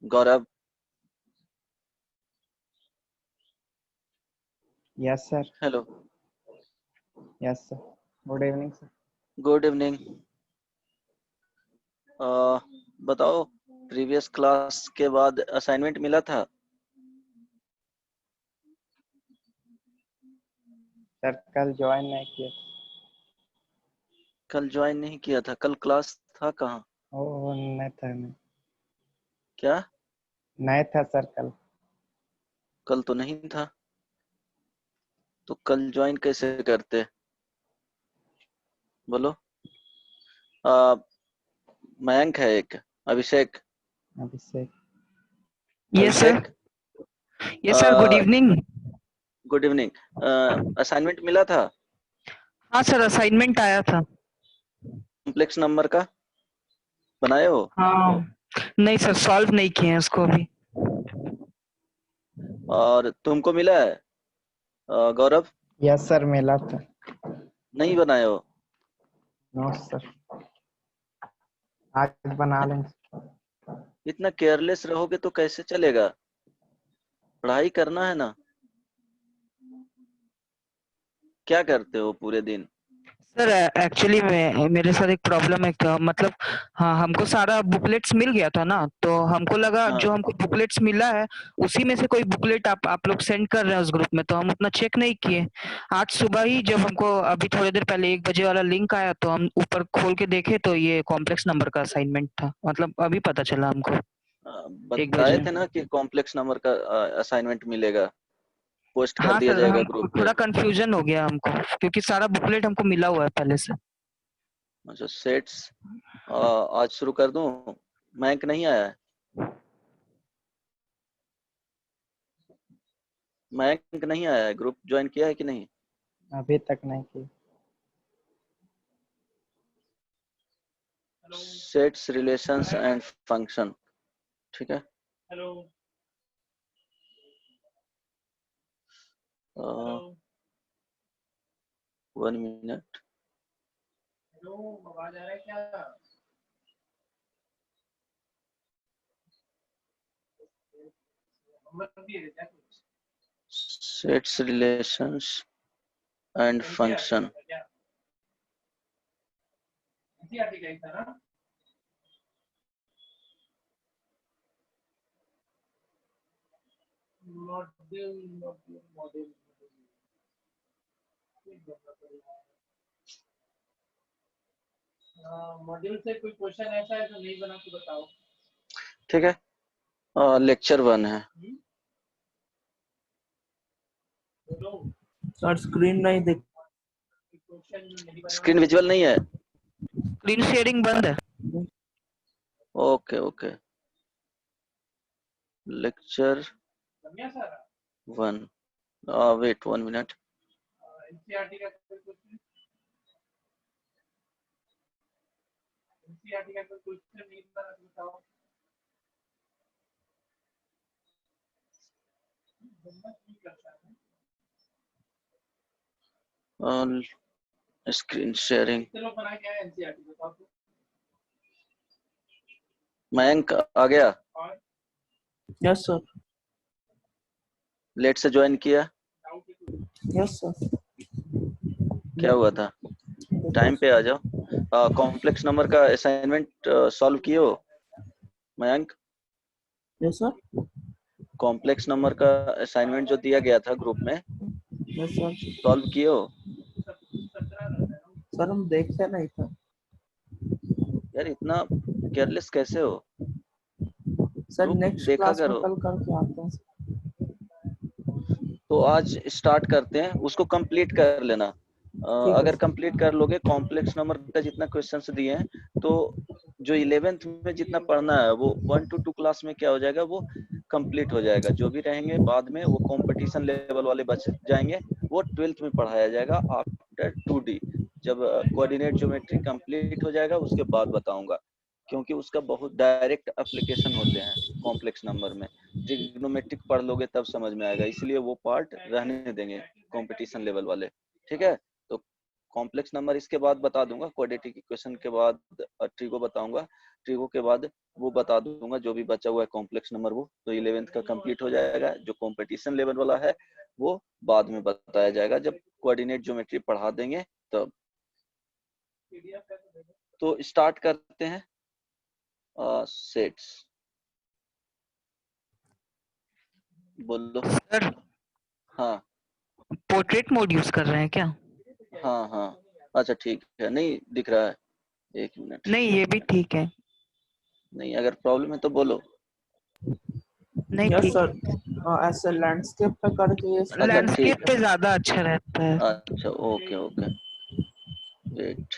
गौरव। Yes, sir. Hello. Yes, sir. Good evening, sir. Good evening. बताओ, previous class के बाद assignment मिला था? सर कल ज्वाइन नहीं किया। कल ज्वाइन नहीं किया था? कल क्लास था कहाँ? ओ नहीं था, नहीं क्या? नहीं था सर कल। कल तो नहीं था, तो कल ज्वाइन कैसे करते? बोलो। मयंक है एक, Abhishek. Abhishek. Yes sir. Abhishek, yes sir, good evening. Good evening. Assignment मिला था? हाँ सर, असाइनमेंट आया था। कॉम्प्लेक्स नंबर का बनाए हो? हाँ नहीं सर, सॉल्व नहीं किए हैं उसको अभी। और तुमको मिला है गौरव? यस सर, मिला था। नहीं बनाए हो? नो सर, आज बना लेंगे। इतना केयरलेस रहोगे तो कैसे चलेगा? पढ़ाई करना है ना। क्या करते हो पूरे दिन? सर एक्चुअली मेरे साथ एक प्रॉब्लम है, मतलब हाँ, हमको सारा बुकलेट्स मिल गया था ना, तो हमको लगा हाँ। जो हमको बुकलेट्स मिला है उसी में से कोई बुकलेट आप लोग सेंड कर रहे हैं उस ग्रुप में, तो हम उतना चेक नहीं किए। आज सुबह ही जब हमको अभी थोड़ी देर पहले 1 बजे वाला लिंक आया तो हम ऊपर खोल के देखे तो ये कॉम्प्लेक्स नंबर का असाइनमेंट था, मतलब अभी पता चला हमको 1 बताए बजे। थे ना कि कॉम्प्लेक्स नंबर का असाइनमेंट मिलेगा, पोस्ट कर हाँ दिया सर, जाएगा हम ग्रुप पे। थोड़ा कंफ्यूजन हो गया हमको, क्योंकि सारा बुकलेट हमको मिला हुआ है पहले से। अच्छा, सेट्स आज शुरू कर दूं? मयंक नहीं आया है? मयंक नहीं आया है? ग्रुप ज्वाइन किया है कि नहीं? अभी तक नहीं की। सेट्स, रिलेशंस एंड फंक्शन, ठीक है। हेलो। 1 मिनट। हेलो, आवाज आ रहा है क्या? नंबर दिए थे क्या कुछ? Sets, relations and function. NCERT का ही था ना? मॉड्यूल मॉड्यूल से कोई क्वेश्चन ऐसा है तो नहीं बना तो बताओ। ठीक है, लेक्चर 1 है। सर स्क्रीन नहीं दिख। स्क्रीन विजुअल नहीं है? स्क्रीन शेयरिंग बंद है। Okay okay. Lecture 1। Wait 1 minute. NCERT का कोई क्वेश्चन? एनसीईआरटी का कोई क्वेश्चन नहीं बना तो बताओ। Screen sharing. चलो बना क्या है एनसीईआरटी बताओ तो। मयंक आ गया? Yes sir. लेट से ज्वाइन किया? Yes sir. क्या हुआ था? टाइम पे आ जाओ। कॉम्प्लेक्स नंबर का असाइनमेंट सॉल्व किए हो Mayank? Yes sir. Complex number का असाइनमेंट जो दिया गया था ग्रुप में, यस सर। सॉल्व किए हो? सर हम देखते नहीं था। यार इतना केयरलेस कैसे हो? सर ग्रुप नेक्स्ट देखा क्लास में करो। कल करके आते हैं। तो आज स्टार्ट करते हैं, उसको कंप्लीट कर लेना। ठीक है अगर सर। कंप्लीट कर लोगे, कॉम्प्लेक्स नंबर का जितना क्वेश्चंस दिए हैं, तो जो 11th में जितना पढ़ना है वो 1 to 2 क्लास में क्या हो जाएगा, वो कंप्लीट हो जाएगा। जो भी रहेंगे बाद में वो कंपटीशन लेवल वाले बच जाएंगे, वो 12th में पढ़ाया जाएगा आफ्टर 2D। जब कोऑर्डिनेट ज्योमेट्री कंप्लीट हो जाएगा उसके बाद बताऊंगा, क्योंकि उसका बहुत डायरेक्ट एप्लीकेशन होते हैं कॉम्प्लेक्स नंबर में। ट्रिग्नोमेट्रिक पढ़ लोगे तब समझ में आएगा, इसलिए वो पार्ट रहने देंगे कंपटीशन लेवल वाले, ठीक है। तो कॉम्प्लेक्स नंबर इसके बाद बता दूंगा, क्वाड्रेटिक इक्वेशन के बाद ट्रिगो बताऊंगा, ट्रिगो के बाद वो बता दूंगा जो भी बचा हुआ है कॉम्प्लेक्स नंबर वो, तो 11th का कंप्लीट हो जाएगा। जो कंपटीशन लेवल वाला है वो बाद में बताया जाएगा जब कोऑर्डिनेट ज्योमेट्री पढ़ा देंगे तब। तो स्टार्ट करते हैं सेट्स। बोलो। सर हाँ पोर्ट्रेट मोड यूज कर रहे हैं क्या? हाँ हाँ, अच्छा ठीक है, नहीं दिख रहा है, एक मिनट। नहीं ये भी ठीक है। नहीं अगर प्रॉब्लम है तो बोलो। नहीं यस ठीक सर, ऐसे लैंडस्केप पे करके ये अच्छा लैंडस्केप ठीक पे ज्यादा अच्छा रहता है। है, अच्छा ओके ओके, वेट।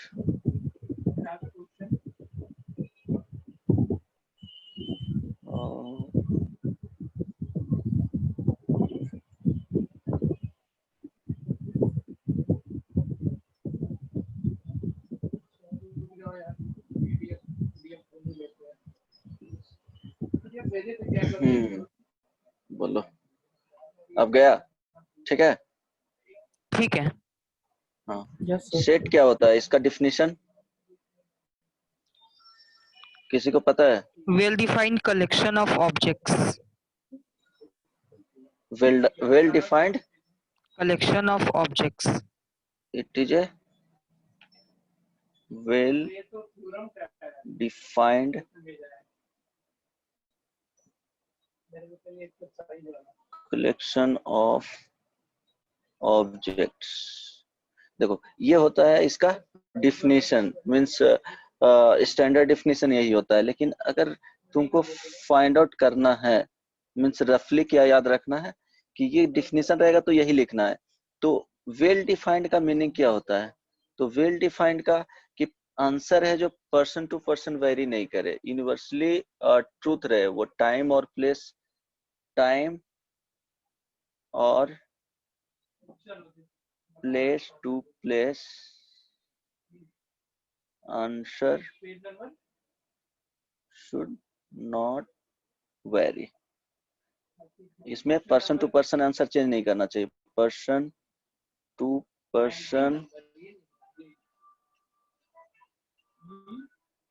बोलो, अब गया? ठीक है। ठीक है। हाँ, यस सर। सेट क्या होता है, इसका डिफिनीशन किसी को पता है? Well defined collection of objects. Well defined collection of objects. It is a well defined collection of objects. देखो ये होता है इसका डिफिनीशन, मींस स्टैंडर्ड डिफिनीशन यही होता है, लेकिन अगर तुमको फाइंड आउट करना है, मींस रफली क्या याद रखना है कि ये डिफिनीशन रहेगा तो यही लिखना है। तो वेल डिफाइंड का मीनिंग क्या होता है? तो वेल डिफाइंड का कि आंसर है जो पर्सन टू पर्सन वेरी नहीं करे, यूनिवर्सली ट्रूथ रहे, वो टाइम और प्लेस, टाइम और place to place answer should not vary. इसमें person to person answer change नहीं करना चाहिए, person to person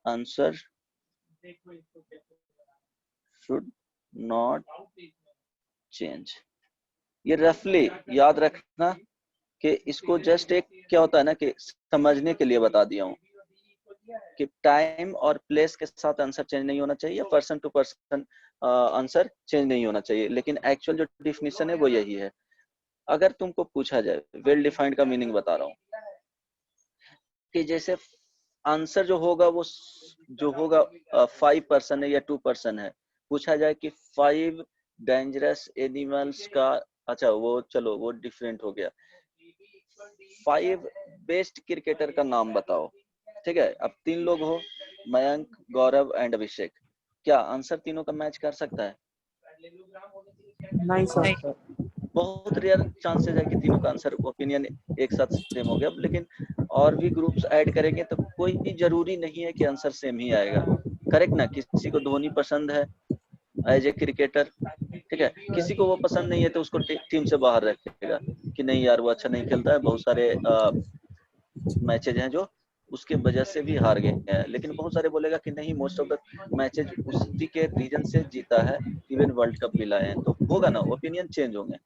answer should not change. ये रफली याद रखना कि इसको जस्ट एक क्या होता है ना कि समझने के लिए बता दिया हूँ कि टाइम और प्लेस के साथ आंसर चेंज नहीं होना चाहिए, person to person answer change नहीं होना चाहिए, लेकिन एक्चुअल जो डिफिनीशन है वो यही है। अगर तुमको पूछा जाए, वेल डिफाइंड का मीनिंग बता रहा हूँ कि जैसे आंसर जो होगा वो जो होगा 5% है या 2% है, पूछा जाए कि 5 डेंजरस एनिमल्स का, अच्छा वो चलो वो डिफरेंट हो गया, 5 बेस्ट क्रिकेटर का नाम बताओ, ठीक है। अब 3 लोग हो, मयंक, गौरव एंड अभिषेक, क्या आंसर तीनों का मैच कर सकता है? नहीं सर। बहुत रेयर चांसेस है कि तीनों का आंसर ओपिनियन एक साथ सेम हो गया, लेकिन और भी ग्रुप्स ऐड करेंगे तो कोई जरूरी नहीं है कि आंसर सेम ही आएगा, करेक्ट ना। किसी को धोनी पसंद है एज ए क्रिकेटर, ठीक है, किसी को वो पसंद नहीं है तो उसको टीम से बाहर रखेगा कि नहीं यार वो अच्छा नहीं खेलता है, बहुत सारे मैचेज हैं जो उसके वजह से भी हार गए हैं, लेकिन बहुत सारे बोलेगा कि नहीं मोस्ट ऑफ द मैचेज उसी के रीजन से जीता है, इवन वर्ल्ड कप भी लाए हैं, तो होगा ना, ओपिनियन चेंज होंगे।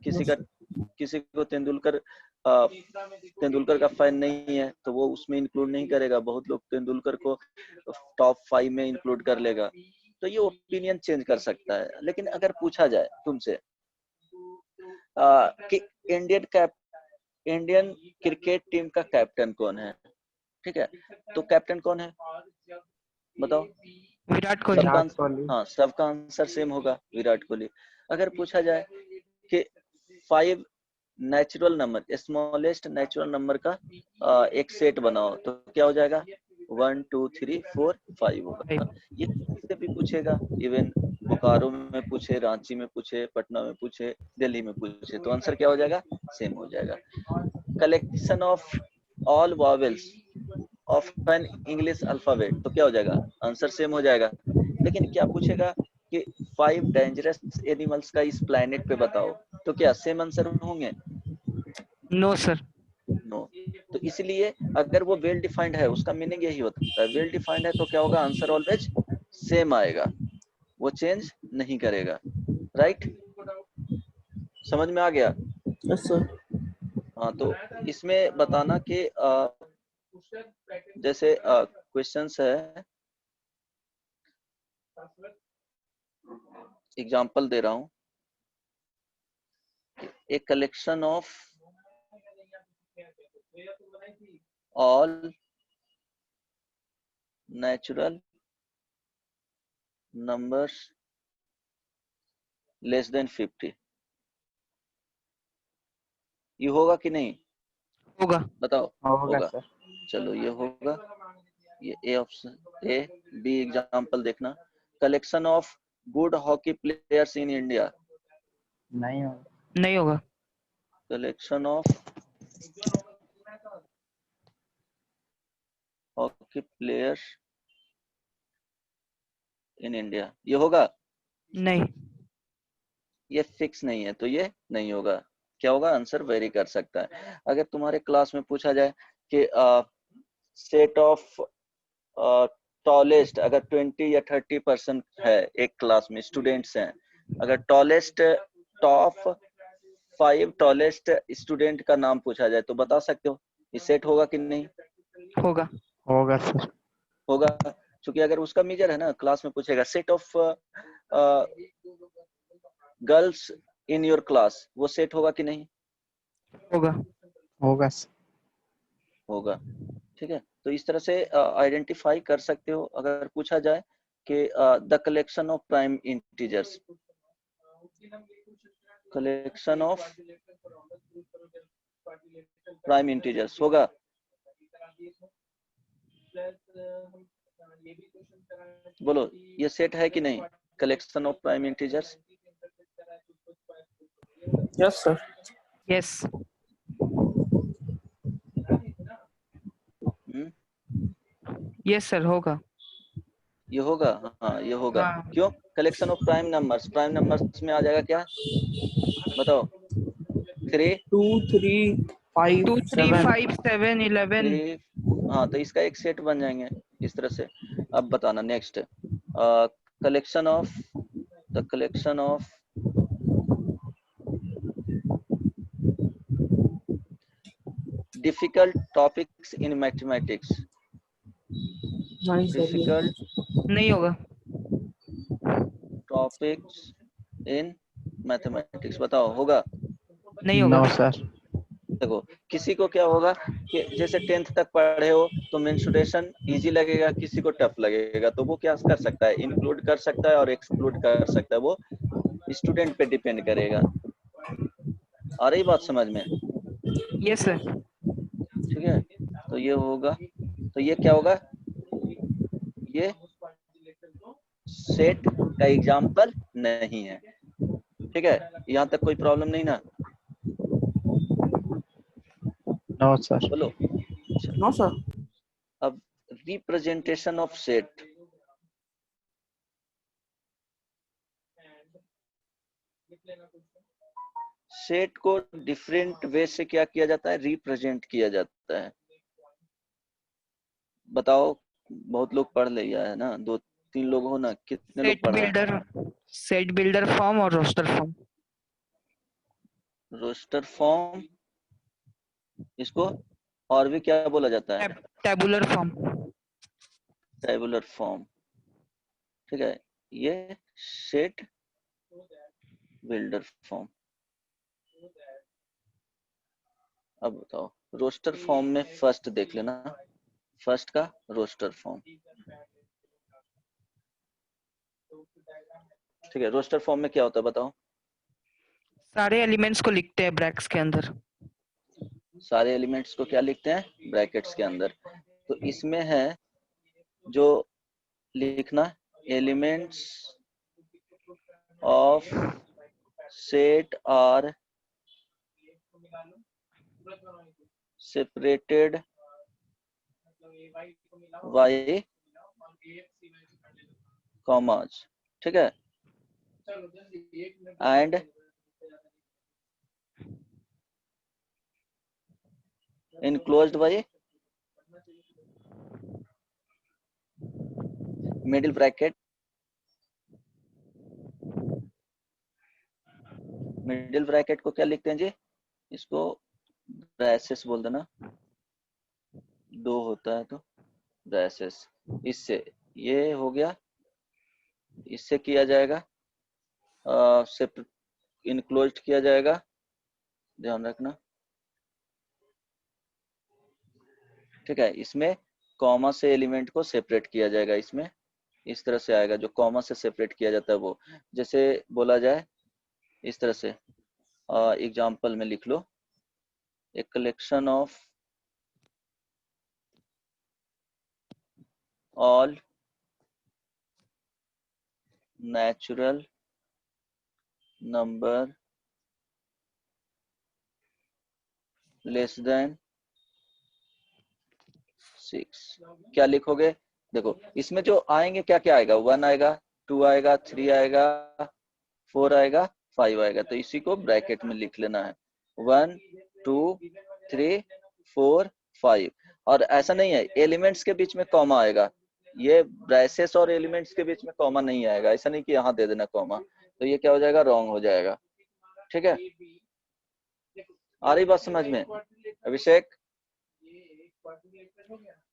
किसी को तेंदुलकर का फैन नहीं है तो वो उसमें इंक्लूड नहीं करेगा, बहुत लोग तेंदुलकर को टॉप 5 में इंक्लूड कर लेगा, तो ये ओपिनियन चेंज कर सकता है। लेकिन अगर पूछा जाए तुमसे कि इंडियन क्रिकेट टीम का कैप्टन कौन है, ठीक है, तो कैप्टन कौन है बताओ? विराट कोहली। हाँ सबका आंसर सेम होगा, विराट कोहली। अगर पूछा जाए कि 5 natural number, smallest natural number का एक सेट बनाओ, तो क्या हो जाएगा? 1 2 3 4 5 होगा। ये किसी से भी पूछेगा, इवन बोकारो में पूछे, रांची में पूछे, पटना में पूछे, दिल्ली में पूछे, तो आंसर क्या हो जाएगा? सेम हो जाएगा। Collection of all vowels of an English alphabet, तो क्या हो जाएगा? आंसर सेम हो जाएगा। लेकिन क्या पूछेगा कि 5 डेंजरस एनिमल्स का इस प्लेनेट पे बताओ, तो क्या सेम आंसर होंगे? No sir. नो। तो इसलिए अगर वो वेल डिफाइंड है, उसका मीनिंग यही होता है, वेल डिफाइंड है तो क्या होगा, आंसर ऑलवेज सेम आएगा, वो चेंज नहीं करेगा। राइट, समझ में आ गया? Yes sir. हाँ, तो इसमें बताना कि जैसे क्वेश्चंस है, एग्जांपल दे रहा हूँ, a collection of all natural numbers less than 50, ये होगा कि नहीं? होगा। बताओ। होगा होगा। सर। चलो ये होगा, ये A option, A B example देखना, collection of good hockey players in India, नहीं होगा। नहीं होगा। Collection of hockey players in India, ये होगा? नहीं। ये फिक्स नहीं है तो ये नहीं होगा। क्या होगा, आंसर वेरी कर सकता है। अगर तुम्हारे क्लास में पूछा जाए कि सेट ऑफ टॉलेस्ट, अगर 20 या 30% है एक क्लास में स्टूडेंट्स हैं, अगर टॉलेस्ट टॉप 5 टॉलेस्ट स्टूडेंट का नाम पूछा जाए तो बता सकते हो ये सेट होगा कि नहीं? होगा। होगा सर। होगा, क्योंकि अगर उसका मेजर है ना, क्लास में पूछेगा set of girls in your class, वो सेट होगा कि नहीं? होगा। होगा सर। होगा। ठीक है, तो इस तरह से आइडेंटिफाई कर सकते हो। अगर पूछा जाए कि the collection of prime integers, collection of prime integers होगा? बोलो, ये सेट है कि नहीं, collection of prime integers? Yes sir. Yes. Yes sir, होगा। ये होगा, हाँ ये होगा। हाँ। क्यों? Collection of prime numbers, prime numbers में आ जाएगा क्या, बताओ? 3 2 3 5 2 3 7 5 7 11। 3, हाँ, तो इसका एक सेट बन जाएंगे इस तरह से। अब बताना next, collection of, the collection of difficult topics in mathematics, नहीं सर, ये डिफिकल्ट नहीं होगा। टॉपिक्स इन मैथमेटिक्स, बताओ होगा? नहीं होगा। No sir. देखो, किसी को क्या होगा कि जैसे 10th तक पढ़े हो तो मेंसुरेशन इजी लगेगा, किसी को टफ लगेगा, तो वो क्या कर सकता है, इंक्लूड कर सकता है और एक्सक्लूड कर सकता है, वो स्टूडेंट पे डिपेंड करेगा। आ रही बात समझ में? Yes sir. ठीक है, तो ये होगा, तो ये क्या होगा, ये सेट का एग्जाम्पल नहीं है। ठीक है, यहाँ तक कोई प्रॉब्लम नहीं ना? No sir. बोलो। No sir. अब रिप्रेजेंटेशन ऑफ सेट, सेट को डिफरेंट वे से क्या किया जाता है, रिप्रेजेंट किया जाता है। बताओ, बहुत लोग पढ़ लिया है ना, 2-3 लोग हो ना, कितने लोग सेट पढ़ा है? बिल्डर, सेट बिल्डर फॉर्म और रोस्टर फॉर्म। रोस्टर फॉर्म, इसको और भी क्या बोला जाता है? Tabular form. Tabular form. ठीक है, ये सेट बिल्डर फॉर्म। अब बताओ, रोस्टर फॉर्म में फर्स्ट देख लेना, फर्स्ट का रोस्टर फॉर्म। ठीक है, रोस्टर फॉर्म में क्या होता है बताओ? सारे एलिमेंट्स को लिखते हैं ब्रैकेट्स के अंदर। सारे एलिमेंट्स को क्या लिखते हैं, ब्रैकेट्स के अंदर। तो इसमें है जो लिखना, elements of set are separated by commas. ठीक है, and enclosed by middle bracket, middle bracket को क्या लिखते हैं जी, इसको ब्रैसेस बोल देना, दो होता है तो ब्रैसेस। इससे ये हो गया, इससे किया जाएगा इनक्लोज्ड किया जाएगा, ध्यान रखना, ठीक है। इसमें कॉमा से एलिमेंट को सेपरेट किया जाएगा, इसमें इस तरह से आएगा, जो कॉमा से सेपरेट किया जाता है वो, जैसे बोला जाए इस तरह से, एग्जाम्पल में लिख लो, a collection of all natural number less than 6। क्या लिखोगे, देखो इसमें जो आएंगे क्या क्या आएगा, 1 आएगा, 2 आएगा, 3 आएगा, 4 आएगा, 5 आएगा, तो इसी को ब्रैकेट में लिख लेना है, 1 2 3 4 5। और ऐसा नहीं है एलिमेंट्स के बीच में कॉमा आएगा, ये ब्रैसेस और एलिमेंट्स के बीच में कॉमा नहीं आएगा, ऐसा नहीं कि यहाँ दे देना कॉमा, तो ये क्या हो जाएगा, रॉन्ग हो जाएगा, ठीक है। आ रही बात समझ में अभिषेक?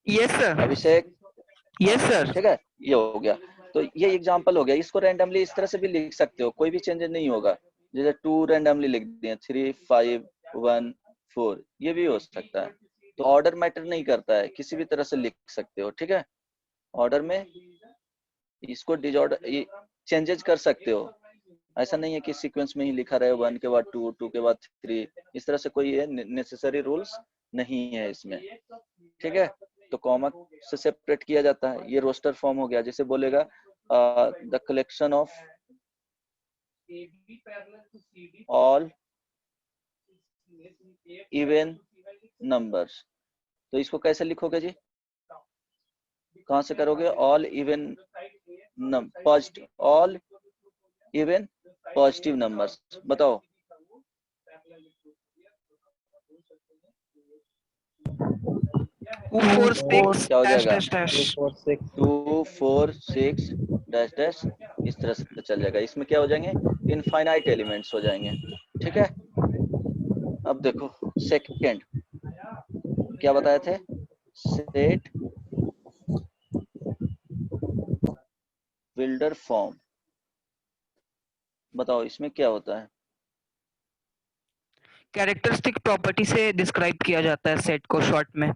Yes sir, Abhishek yes sir. ठीक है, ये हो गया। तो ये एग्जांपल हो गया, इसको रैंडमली इस तरह से भी लिख सकते हो, कोई भी चेंजेस नहीं होगा, जैसे 2 रैंडमली लिख दिए, 3 5 1 4, ये भी हो सकता है। तो ऑर्डर मैटर नहीं करता है, किसी भी तरह से लिख सकते हो, ठीक है। ऑर्डर में इसको डिसऑर्डर चेंजेस कर सकते हो, ऐसा नहीं है कि सीक्वेंस में ही लिखा रहे, 1 के बाद 2 2 के बाद 3, इस तरह से कोई नेसेसरी रूल्स नहीं है इसमें, ठीक है। तो कॉमा से सेपरेट किया जाता है, ये रोस्टर फॉर्म हो गया, जैसे बोलेगा the collection of all even numbers, तो इसको कैसे लिखोगे जी, कहां से करोगे, all even positive, all even positive numbers, बताओ 2 4 6 क्या हो डैश जाएगा, डैश डैश 2 4 6 2 4 6 डैश डैश, इस तरह से चल जाएगा। इसमें क्या हो जाएंगे, इनफाइनाइट एलिमेंट्स हो जाएंगे, ठीक है। अब देखो सेकंड क्या बताए थे, सेट बिल्डर फॉर्म, बताओ इसमें क्या होता है। कैरेक्टरिस्टिक प्रॉपर्टी से डिस्क्राइब किया जाता है सेट को शॉर्ट में।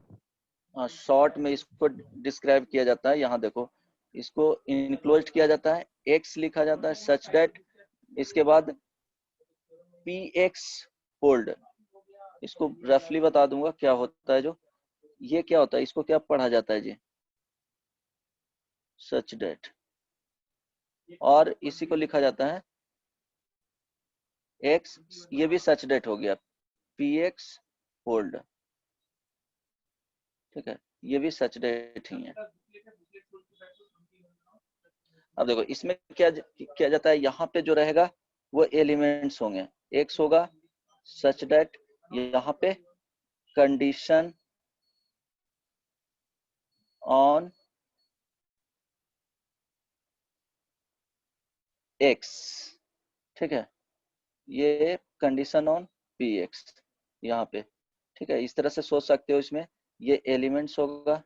हाँ, शॉर्ट में इसको डिस्क्राइब किया जाता है, यहाँ देखो इसको इनक्लोज्ड किया जाता है, एक्स लिखा जाता है सच दैट, इसके बाद पी एक्स होल्ड, इसको रफली बता दूंगा क्या होता है, जो ये क्या होता है, इसको क्या पढ़ा जाता है जी, सच दैट, और इसी को लिखा जाता है एक्स, ये भी सच दैट हो गया, पी एक्स होल्ड, ठीक है, ये भी सच दैट ही है। अब देखो इसमें क्या किया जाता है, यहाँ पे जो रहेगा वो एलिमेंट्स होंगे, एक्स होगा सच दैट, यहाँ पे कंडीशन ऑन एक्स, ठीक है, ये कंडीशन ऑन पी एक्स यहाँ पे, ठीक है, इस तरह से सोच सकते हो। इसमें ये एलिमेंट्स होगा,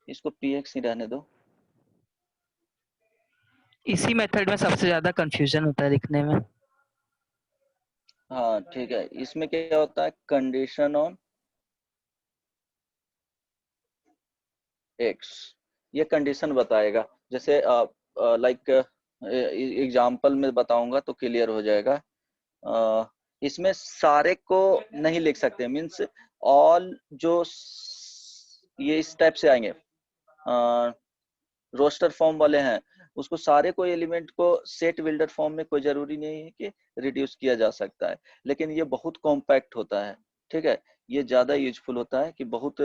इसको पी एक्स ही रहने दो। इसी मेथड में सबसे ज्यादा कंफ्यूजन होता है लिखने में। हाँ ठीक है, इसमें क्या होता है, कंडीशन ऑन एक्स, ये कंडीशन बताएगा, जैसे लाइक एग्जाम्पल में बताऊंगा तो क्लियर हो जाएगा। इसमें सारे को नहीं लिख सकते, मीन्स ऑल जो ये इस टाइप से आएंगे, रोस्टर फॉर्म वाले हैं, उसको सारे को एलिमेंट को सेट बिल्डर फॉर्म में कोई जरूरी नहीं है कि रिड्यूस किया जा सकता है, लेकिन ये बहुत कॉम्पैक्ट होता है, ठीक है, ये ज्यादा यूजफुल होता है कि बहुत,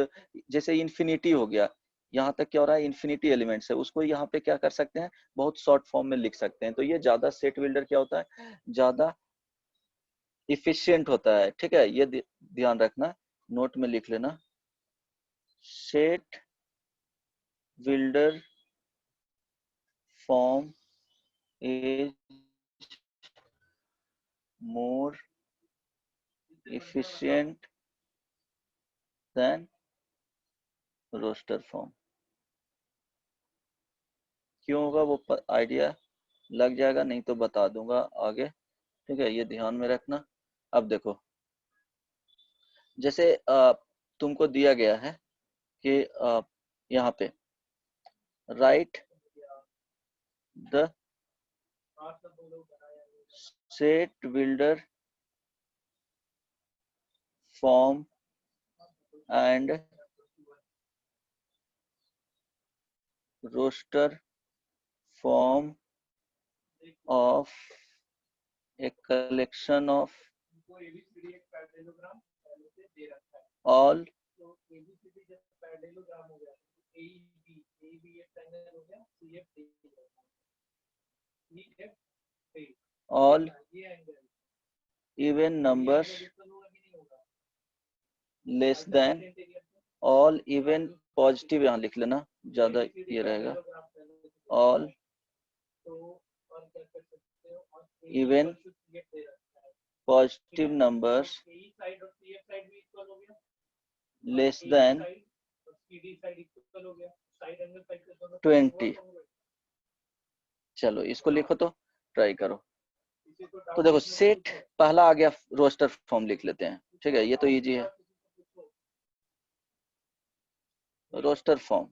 जैसे इन्फिनिटी हो गया, यहाँ तक क्या हो रहा है, इन्फिनिटी एलिमेंट्स है, उसको यहाँ पे क्या कर सकते हैं, बहुत शॉर्ट फॉर्म में लिख सकते हैं, तो ये ज्यादा सेट बिल्डर क्या होता है, ज्यादा इफिशिएंट होता है, ठीक है, ये ध्यान रखना, नोट में लिख लेना। Set builder form is more efficient than roster form. क्यों होगा वो आइडिया लग जाएगा, नहीं तो बता दूंगा आगे, ठीक है, ये ध्यान में रखना। अब देखो, जैसे तुमको दिया गया है कि यहाँ पे write the set builder form and roster form of a collection of all even numbers less than all even positive, यहाँ लिख लेना ज्यादा ये रहेगा, all even positive numbers less than 20। चलो इसको लिखो तो ट्राई करो। तो देखो सेट पहला आ गया, रोस्टर फॉर्म लिख लेते हैं, ठीक है, ये तो इजी है। रोस्टर फॉर्म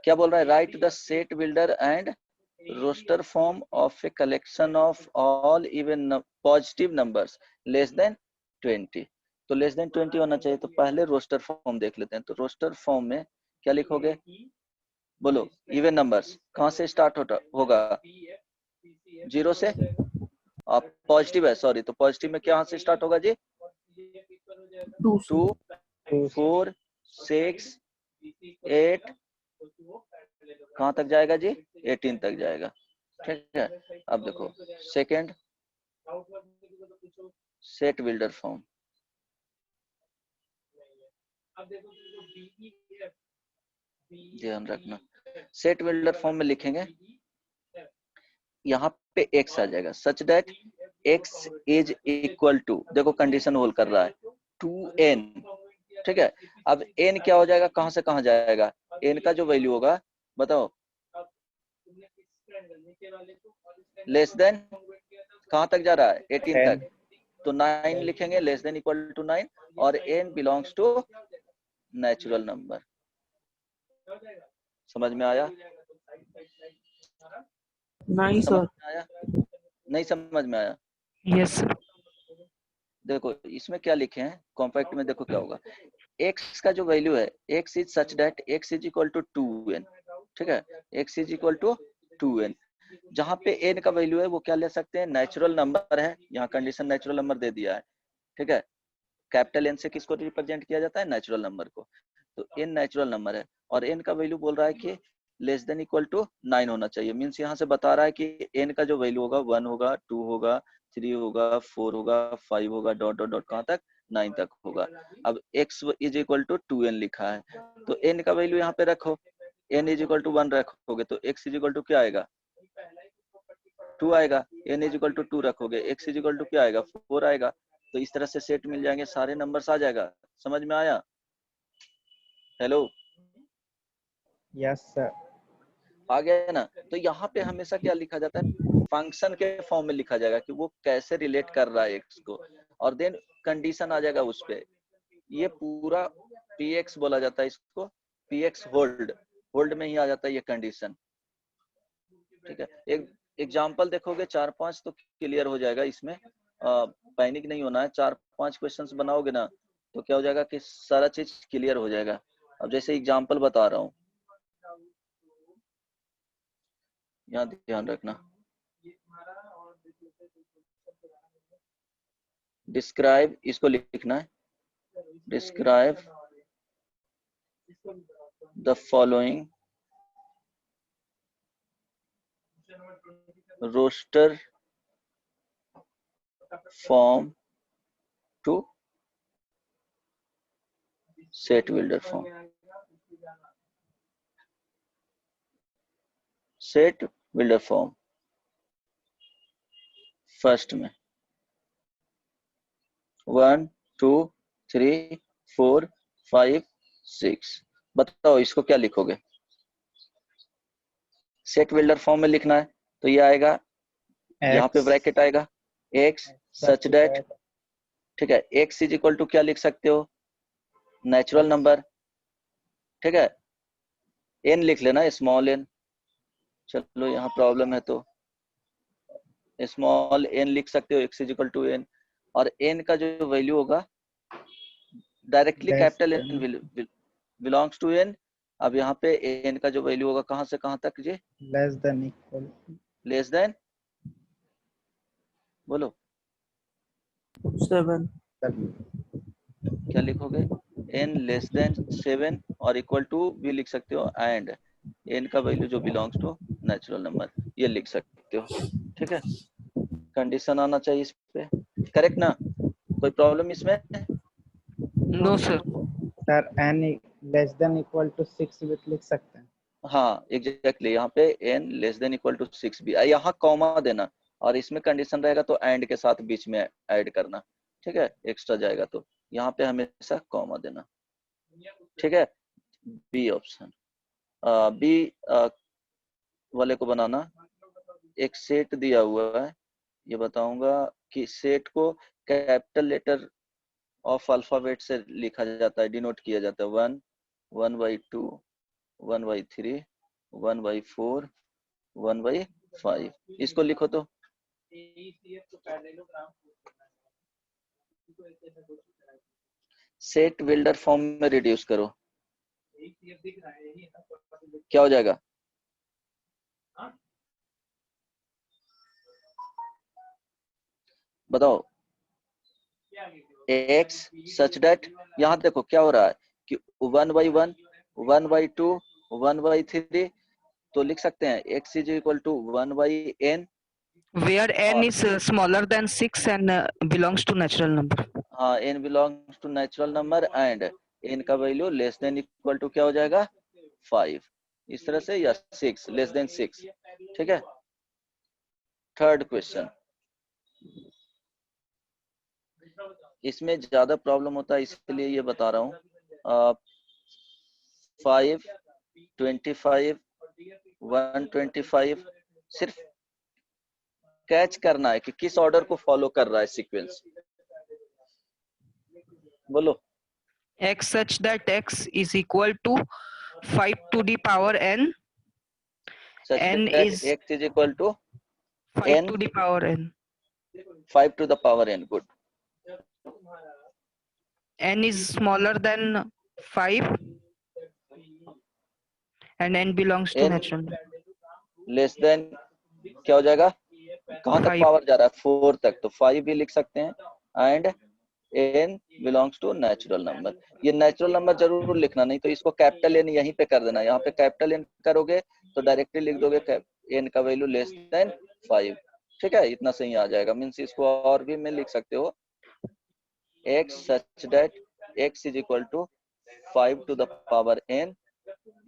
क्या बोल रहा है, write the set builder and roster form of a collection of all even positive numbers less than 20। तो लेस देन 20 होना चाहिए, तो पहले रोस्टर फॉर्म देख लेते हैं। तो रोस्टर फॉर्म में क्या लिखोगे, बोलो, इवन नंबर्स कहां से स्टार्ट होगा, 0 से, आप पॉजिटिव है, सॉरी, तो पॉजिटिव में क्या से स्टार्ट होगा जी, 2 4 6 8 कहां तक जाएगा जी, 18 तक जाएगा, ठीक है। अब देखो सेकंड, सेट बिल्डर फॉर्म, ध्यान रखना, सेट बिल्डर फॉर्म में लिखेंगे, यहाँ पे x आ जाएगा, such that x is equal to, देखो कंडीशन होल्ड कर रहा है, 2n, ठीक है। अब n क्या हो जाएगा, कहां से कहां जाएगा, n का जो वैल्यू होगा बताओ, लेस देन कहां तक जा रहा है, 18 तक, तो 9 लिखेंगे, लेस देन इक्वल टू 9, और n belongs to natural number. समझ में आया, नहीं सर, आया, नहीं समझ में आया, यस सर। देखो इसमें क्या लिखे हैं, कॉम्पैक्ट में देखो क्या होगा, x का जो वैल्यू है, x is such that x is equal to 2n, ठीक है, x is equal to 2n, जहां पे n का वैल्यू है वो क्या ले सकते हैं, नेचुरल नंबर है, यहाँ कंडीशन नेचुरल नंबर दे दिया है, ठीक है। कैपिटल n से किसको रिप्रेजेंट किया जाता है, नेचुरल नंबर को, तो n नेचुरल नंबर है, और n का वैल्यू बोल रहा है कि लेस देन इक्वल टू 9 होना चाहिए, मीन्स यहाँ से बता रहा है कि n का जो वैल्यू होगा 1 होगा, 2 होगा, 3 होगा, 4 होगा, 5 होगा, डॉट डॉट डॉट कहाँ तक, 9 तक होगा। अब x is equal to 2n लिखा है, तो n का वैल्यू यहाँ पे रखो, n इज इक्वल टू 1 रखोगे तो x इज इक्वल टू क्या आएगा, 2 आएगा, n इज इक्वल टू 2 रखोगे, x इज इक्वल टू क्या आएगा, 4 आएगा। तो इस तरह से सेट मिल जाएंगे, सारे नंबर्स आ जाएगा। समझ में आया, हेलो, यस सर। आ गया ना। तो यहाँ पे हमेशा क्या लिखा जाता है, फंक्शन के फॉर्म में लिखा जाएगा कि वो कैसे रिलेट कर रहा है एक्स को, और देन कंडीशन आ जाएगा उस पे, ये पूरा px बोला जाता है इसको, px होल्ड, होल्ड में ही आ जाता है ये कंडीशन, ठीक है। एक एग्जांपल देखोगे 4-5 तो क्लियर हो जाएगा, इसमें पैनिक नहीं होना है, 4-5 क्वेश्चंस बनाओगे ना तो क्या हो जाएगा कि सारा चीज क्लियर हो जाएगा। अब जैसे एग्जांपल बता रहा हूँ, यहाँ ध्यान रखना, डिस्क्राइब, इसको लिखना है, describe the following roster form to set builder form. Set builder form first में 1 2 3 4 5 6। बताओ इसको क्या लिखोगे? सेट बिल्डर फॉर्म में लिखना है तो ये आएगा, यहाँ पे ब्रैकेट आएगा x सच दैट, ठीक है, x इज इक्वल टू क्या लिख सकते हो? नेचुरल नंबर, ठीक है, n लिख लेना, स्मॉल n। चलो यहाँ प्रॉब्लम है तो स्मॉल n लिख सकते हो, x is equal to n, और n का जो वैल्यू होगा directly capital n belongs to n। अब यहाँ पे n का जो वैल्यू होगा कहाँ से कहाँ तक जी? Less than equal, less than, बोलो 7 क्या लिखोगे? n लेस देन 7 और इक्वल टू भी लिख सकते हो, एंड n का वैल्यू जो बिलोंग्स टू नेचुरल नंबर, ये लिख सकते हो, ठीक है। कंडीशन आना चाहिए इस पे, करेक्ट ना? कोई प्रॉब्लम इसमें? No sir. Sir n less than equal to 6 भी लिख सकते हैं। हाँ एग्जैक्टली, यहाँ पे n less than equal to 6 भी, यहाँ कॉमा देना, और इसमें कंडीशन रहेगा तो एंड के साथ बीच में ऐड करना, ठीक है, एक्स्ट्रा जाएगा तो यहाँ पे हमेशा कॉमा देना, ठीक है। बी ऑप्शन, बी वाले को बनाना, एक सेट दिया हुआ है, ये बताऊंगा कि सेट को कैपिटल लेटर ऑफ अल्फाबेट से लिखा जाता है, डिनोट किया जाता है, 1 1 by 2 1 by 3 1 by 4 1 by 5। इसको लिखो तो सेट बिल्डर फॉर्म में रिड्यूस करो, क्या हो जाएगा? बताओ। x सच दैट, यहाँ देखो क्या हो रहा है कि 1 by 1 1 by 2 1 by 3, तो लिख सकते हैं x is equal to 1 by n, where n is smaller than 6 and belongs to natural number. हाँ n belongs to natural number, and n का value less than equal to क्या हो जाएगा? 5, इस तरह से, या 6 लेस देन 6, ठीक है। थर्ड क्वेश्चन, इसमें ज्यादा प्रॉब्लम होता है इसलिए ये बता रहा हूँ। 5 25 125, सिर्फ कैच करना है कि किस ऑर्डर को फॉलो कर रहा है सीक्वेंस, बोलो। X such that x is equal to 5 to the power n. Such n that is x is equal to 5 n, to the power n. 5 to the power n, good. N is smaller than 5 and n belongs to n natural number. Less than क्या हो जाएगा? कहाँ तक 5. Power जा रहा है? 4 तक, तो 5 भी लिख सकते हैं, and n belongs to natural number. ये नेचुरल नंबर जरूर लिखना, नहीं तो इसको कैपिटल n यहीं पे कर देना, यहाँ पे कैपिटल n करोगे तो डायरेक्टली लिख दोगे n का वैल्यू लेस देन 5, ठीक है, इतना सही आ जाएगा। मीन्स इसको और भी में लिख सकते हो, x such that x is equal to 5 to the power n,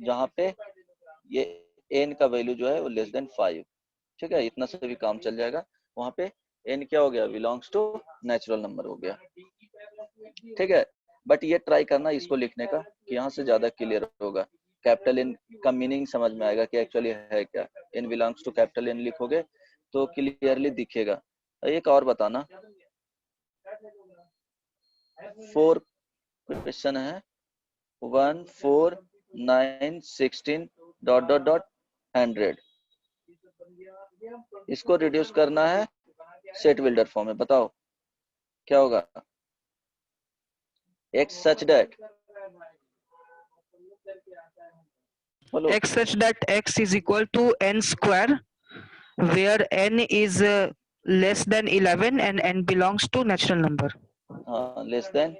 जहाँ पे ये n का वैल्यू जो है वो लेस देन 5, ठीक है, इतना से भी काम चल जाएगा। वहां पे n क्या हो गया? बिलोंग्स टू नेचुरल नंबर हो गया, ठीक है। बट ये ट्राई करना इसको लिखने का कि यहाँ से ज्यादा क्लियर होगा, कैपिटल n का मीनिंग समझ में आएगा कि एक्चुअली है क्या। n belongs to capital n लिखोगे तो क्लियरली दिखेगा। एक और बताना, 4 क्वेश्चन है, 1 4 9 16 डॉट डॉट डॉट 100, इसको रिड्यूस करना है सेट बिल्डर फॉर्म में, बताओ क्या होगा? x such that, बोलो। X such that x is equal to n square, where n is less than 11 and n belongs to natural number. हाँ, लेस देन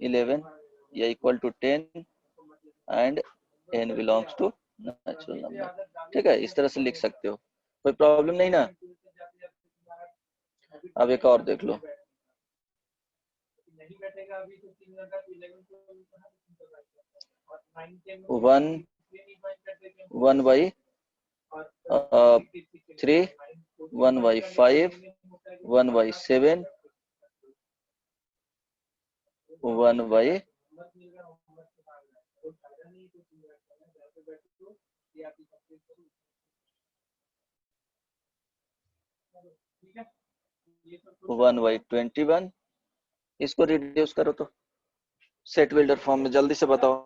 11 या equal to 10 and n belongs to natural number, ठीक है, इस तरह से लिख सकते हो, कोई प्रॉब्लम नहीं ना? अब एक और देख लो, नहीं बैठेगा अभी तो 3 घंटा तो 11 को और 9 10 1 by 3, 1 by 5, 1 by 7, 1 by 1 by 21। इसको रिड्यूस करो तो सेट बिल्डर फॉर्म में, जल्दी से बताओ।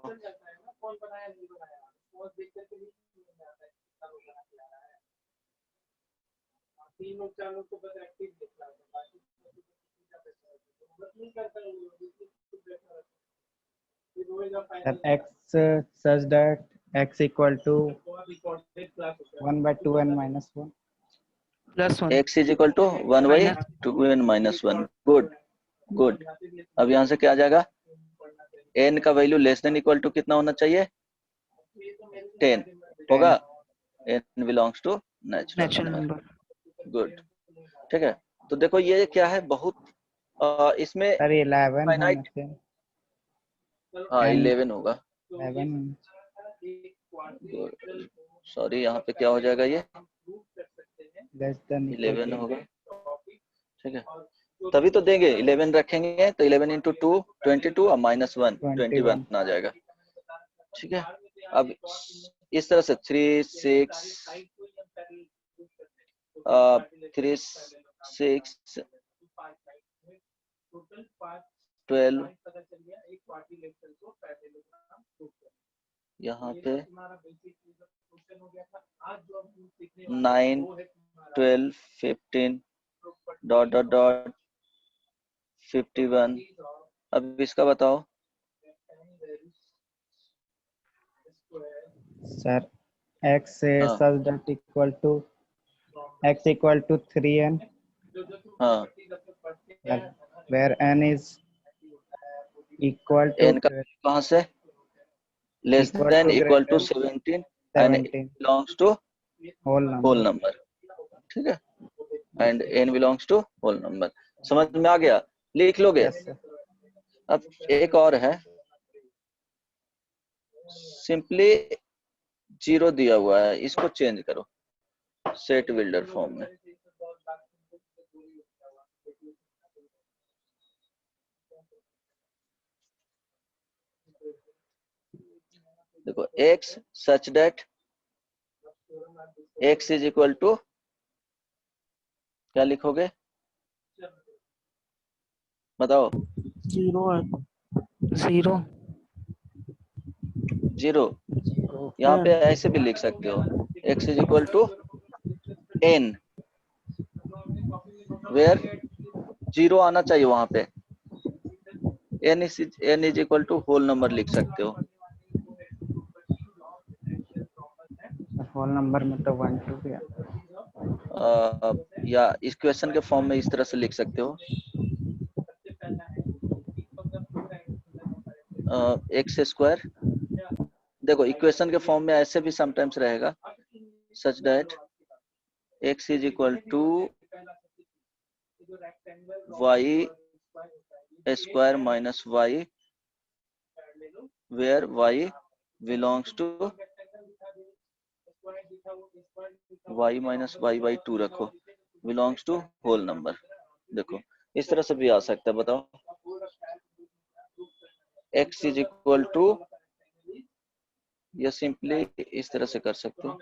That x such that x equal to 1 by 2n minus 1. +1 x is equal to 1 by 2n minus 1। Good good. अब यहाँ से क्या आ जाएगा, n का value less than equal to कितना होना चाहिए, 10 होगा। n belongs to natural natural number. Number. Good, ठीक है। तो देखो ये क्या है, बहुत इसमें Sir 11 होना फाइनाइट, चाहिए। हाँ n 11 होगा। 11 सॉरी, यहाँ पे क्या हो जाएगा, ये less than equal 11 to होगा, ठीक है। तभी तो देंगे, 11 रखेंगे तो 11 इंटू 2 22 और -1 21 आ जाएगा, ठीक है। अब इस तरह से 3 6 3 6 12, यहाँ पे 9 12 15 डॉट डॉट डॉट 51। अब इसका बताओ। sir x हाँ such that equal to x equal to 3n हाँ, where n is equal to n का कहाँ से, less equal than to equal to greater 17 and 17 belongs to whole whole number. Number, ठीक है। And n belongs to whole number. समझ में आ गया, लिख लोगे। Yes sir. अब एक और है, सिंपली 0 दिया हुआ है, इसको चेंज करो सेट बिल्डर फॉर्म में। देखो x such that x is equal to, क्या लिखोगे बताओ। 0 है। 0 0, यहाँ पे ऐसे भी लिख सकते हो, x is equal to n, where 0 आना चाहिए वहां पे, n is equal to whole number लिख सकते हो। होल नंबर में तो 1 2 गया। या इस क्वेश्चन के फॉर्म में इस तरह से लिख सकते हो, एक्स स्क्वायर। देखो इक्वेशन के फॉर्म में ऐसे भी समटाइम्स रहेगा, such that x is equal to y square minus y, where y belongs to y minus y by 2 रखो, बिलोंग्स टू होल नंबर। देखो इस तरह से भी आ सकता है, बताओ। x इज इक्वल टू, या सिंपली इस तरह से कर सकते हो,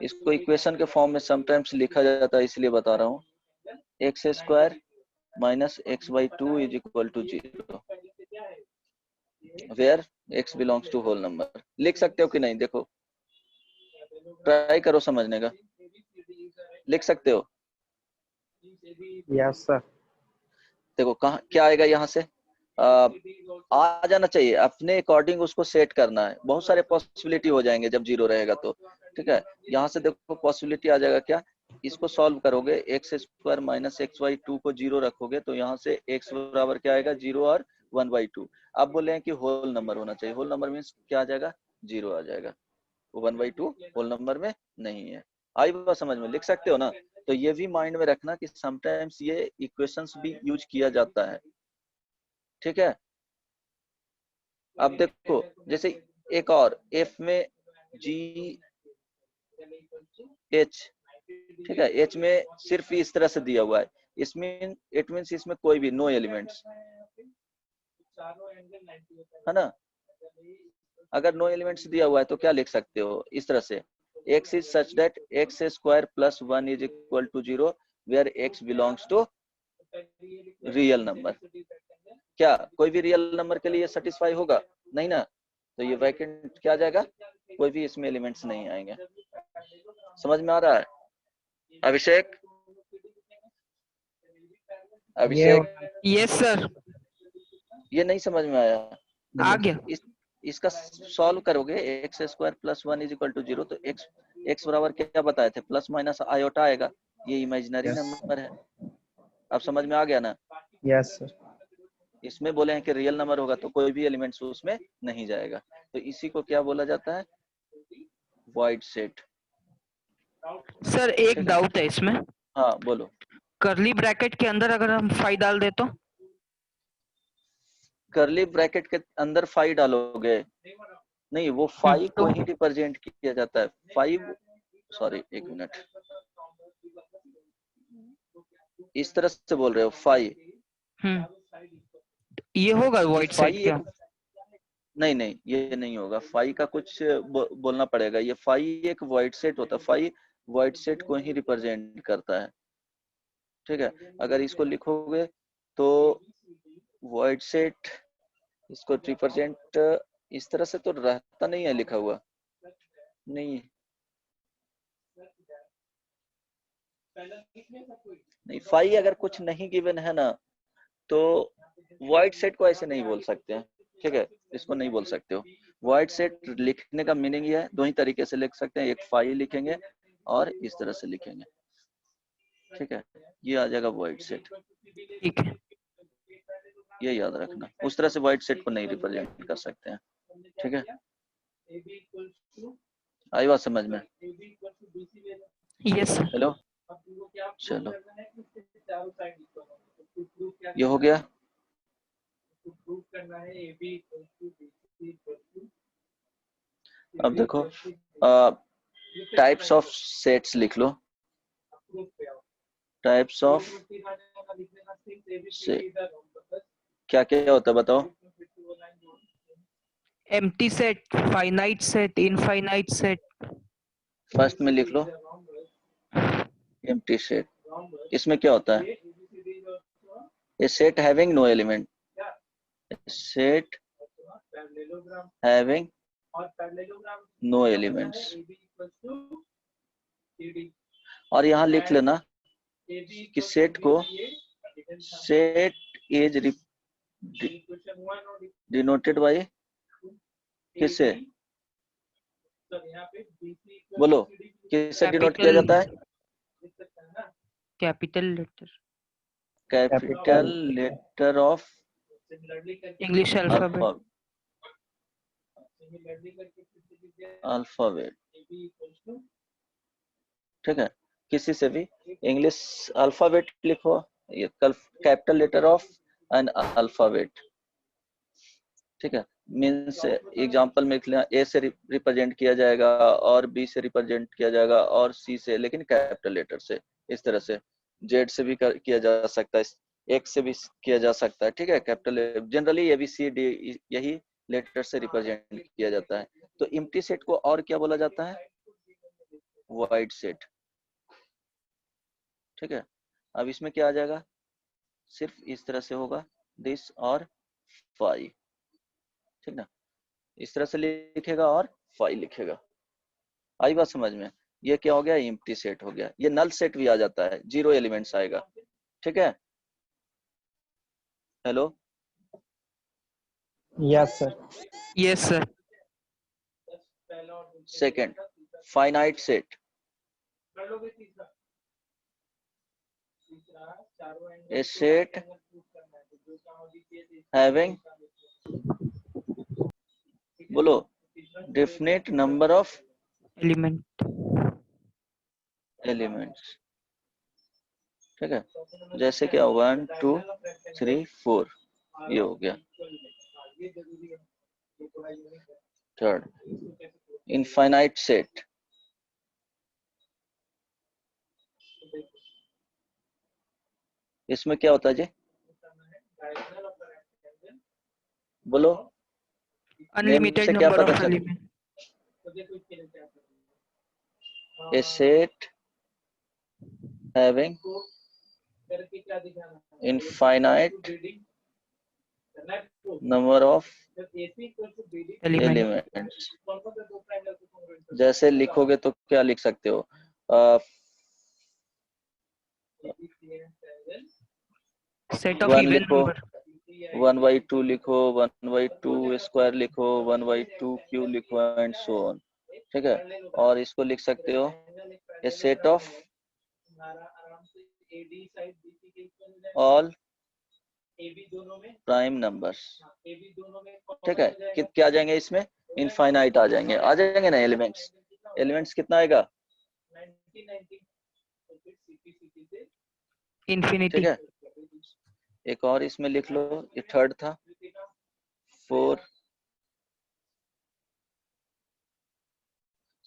इसको इक्वेशन के फॉर्म में समटाइम्स लिखा जाता है, इसलिए बता रहा हूँ। X square minus x by 2 is equal to 0, where x belongs to whole number. लिख सकते हो कि नहीं, देखो ट्राई करो समझने का, लिख सकते हो। Yes sir. देखो कहाँ क्या आएगा, यहाँ से आ जाना चाहिए, अपने अकॉर्डिंग उसको सेट करना है। बहुत सारे पॉसिबिलिटी हो जाएंगे जब 0 रहेगा तो, ठीक है। यहाँ से देखो पॉसिबिलिटी आ जाएगा क्या, इसको सॉल्व करोगे, x square minus x by 2 को 0 रखोगे तो यहाँ से x बराबर क्या आएगा, 0 और 1/2। आप बोले हैं कि होल नंबर होना चाहिए, होल नंबर मीन्स क्या आ जाएगा, 0 आ जाएगा, वो 1/2 होल नंबर में नहीं है। आई बात समझ में, लिख सकते हो ना। तो ये भी माइंड में रखना कि समटाइम्स ये इक्वेशंस भी यूज किया जाता है, ठीक है। अब देखो जैसे एक और एफ में जी एच, ठीक है, एच में सिर्फ इस तरह से दिया हुआ है, इसमें इट मींस इसमें कोई भी नो एलिमेंट्स है ना। अगर नो एलिमेंट्स दिया हुआ है तो क्या लिख सकते हो इस तरह से, x is such that x square plus 1 is equal to 0 where x belongs to real number. क्या कोई भी रियल नंबर के लिए सेटिस्फाई होगा? नहीं ना, तो ये वैकेंट क्या आ जाएगा, कोई भी इसमें एलिमेंट्स नहीं आएंगे। समझ में आ रहा है अभिषेक? अभिषेक यस सर, ये नहीं समझ में आया? आ गया। इसका सॉल्व करोगे x square plus 1 is equal to 0, तो x बराबर क्या बताए थे, प्लस माइनस आयोटा आएगा, ये इमेजिनरी Yes. नंबर है। अब समझ में आ गया ना? Yes sir. इसमें बोले हैं कि रियल नंबर होगा तो कोई भी एलिमेंट्स उसमें नहीं जाएगा, तो इसी को क्या बोला जाता है, वॉइड सेट। सर एक डाउट है इसमें, हाँ बोलो। करली ब्रैकेट के अंदर अगर हम 5 डाल दे तो? करली ब्रैकेट के अंदर 5 डालोगे, नहीं वो 5 को ही रिप्रेजेंट किया जाता है। 5 सॉरी एक मिनट, इस तरह से बोल रहे हो 5। ये होगा वॉइड सेट क्या? नहीं नहीं ये नहीं होगा, 5 का कुछ बोलना पड़ेगा। ये 5 एक वॉइड सेट होता है, 5 वॉइड सेट को ही रिप्रेजेंट करता है, ठीक है। अगर इसको लिखोगे तो वॉइड सेट इसको रिप्रेजेंट इस तरह से तो रहता नहीं है लिखा हुआ, नहीं नहीं 5 अगर कुछ नहीं गिवन है ना तो वॉइड सेट को ऐसे नहीं बोल सकते हैं, ठीक है, इसको नहीं बोल सकते हो। वॉइड सेट लिखने का मीनिंग ये है, दो ही तरीके से लिख सकते हैं, एक 5 लिखेंगे और इस तरह से लिखेंगे, ठीक है, ये आ जाएगा वॉइड सेट। ठीक है, ये याद रखना, उस तरह से वॉइड सेट को नहीं रिप्रेजेंट कर सकते हैं, ठीक है। आई बात समझ में? Yes sir. हेलो, चलो ये हो गया। अब देखो टाइप्स ऑफ सेट्स लिख लो, टाइप्स ऑफ क्या क्या होता है बताओ? Empty set, finite set, infinite set. First में लिख लो एम्प्टी सेट, इसमें क्या होता है, a set having no element, set having no elements. और यहाँ लिख लेना कि सेट को सेट इज डिनोटेड बाय किससे, बोलो किससे डिनोट किया जाता है? Capital letter, capital letter of English alphabet. Alphabet, ठीक है, किसी से भी इंग्लिश अल्फाबेट लिखो, ये capital letter of an alphabet, ठीक है। मीन्स एग्जांपल में लिख लेना, ए से रिप्रेजेंट किया जाएगा और बी से रिप्रेजेंट किया जाएगा और सी से, लेकिन कैपिटल लेटर से। इस तरह से जेड से भी किया जा सकता है, एक्स से भी किया जा सकता है, ठीक है। Capital generally A B C D यही लेटर से रिप्रेजेंट किया जाता है। तो एम्प्टी सेट को और क्या बोला जाता है, वाइड सेट, ठीक है। अब इसमें क्या आ जाएगा, सिर्फ इस तरह से होगा, दिस और 5, ठीक ना, इस तरह से लिखेगा और 5 लिखेगा। आई बात समझ में? ये क्या हो गया, एम्प्टी सेट हो गया। ये नल सेट भी आ जाता है, 0 एलिमेंट्स आएगा, ठीक है। Hello, yes sir. Yes sir. Second finite set, a set having बोलो definite number of element. elements, ठीक है, जैसे क्या 1 2 3 4 ये हो गया। Third, infinite set. इसमें क्या होता है जी, बोलो, नेम अनलिमिटेड से क्या नंबर पता ऑफ चला? Element. A set having infinite number of elements। जैसे लिखोगे तो क्या लिख सकते हो? सेट ऑफ 1 इवन लिखो, नंबर। 1/2 लिखो, 1/2 स्क्वायर लिखो, 1/2 क्यूब लिखो एंड सो ऑन। ठीक है, और इसको लिख सकते हो a set of all prime numbers. ठीक है, क्या आ जाएंगे इसमें? इनफाइनाइट आ जाएंगे, आ जाएंगे ना एलिमेंट्स। एलिमेंट्स कितना आएगा? इंफिनिटी। ठीक है, एक और इसमें लिख लो, ये थर्ड था। 4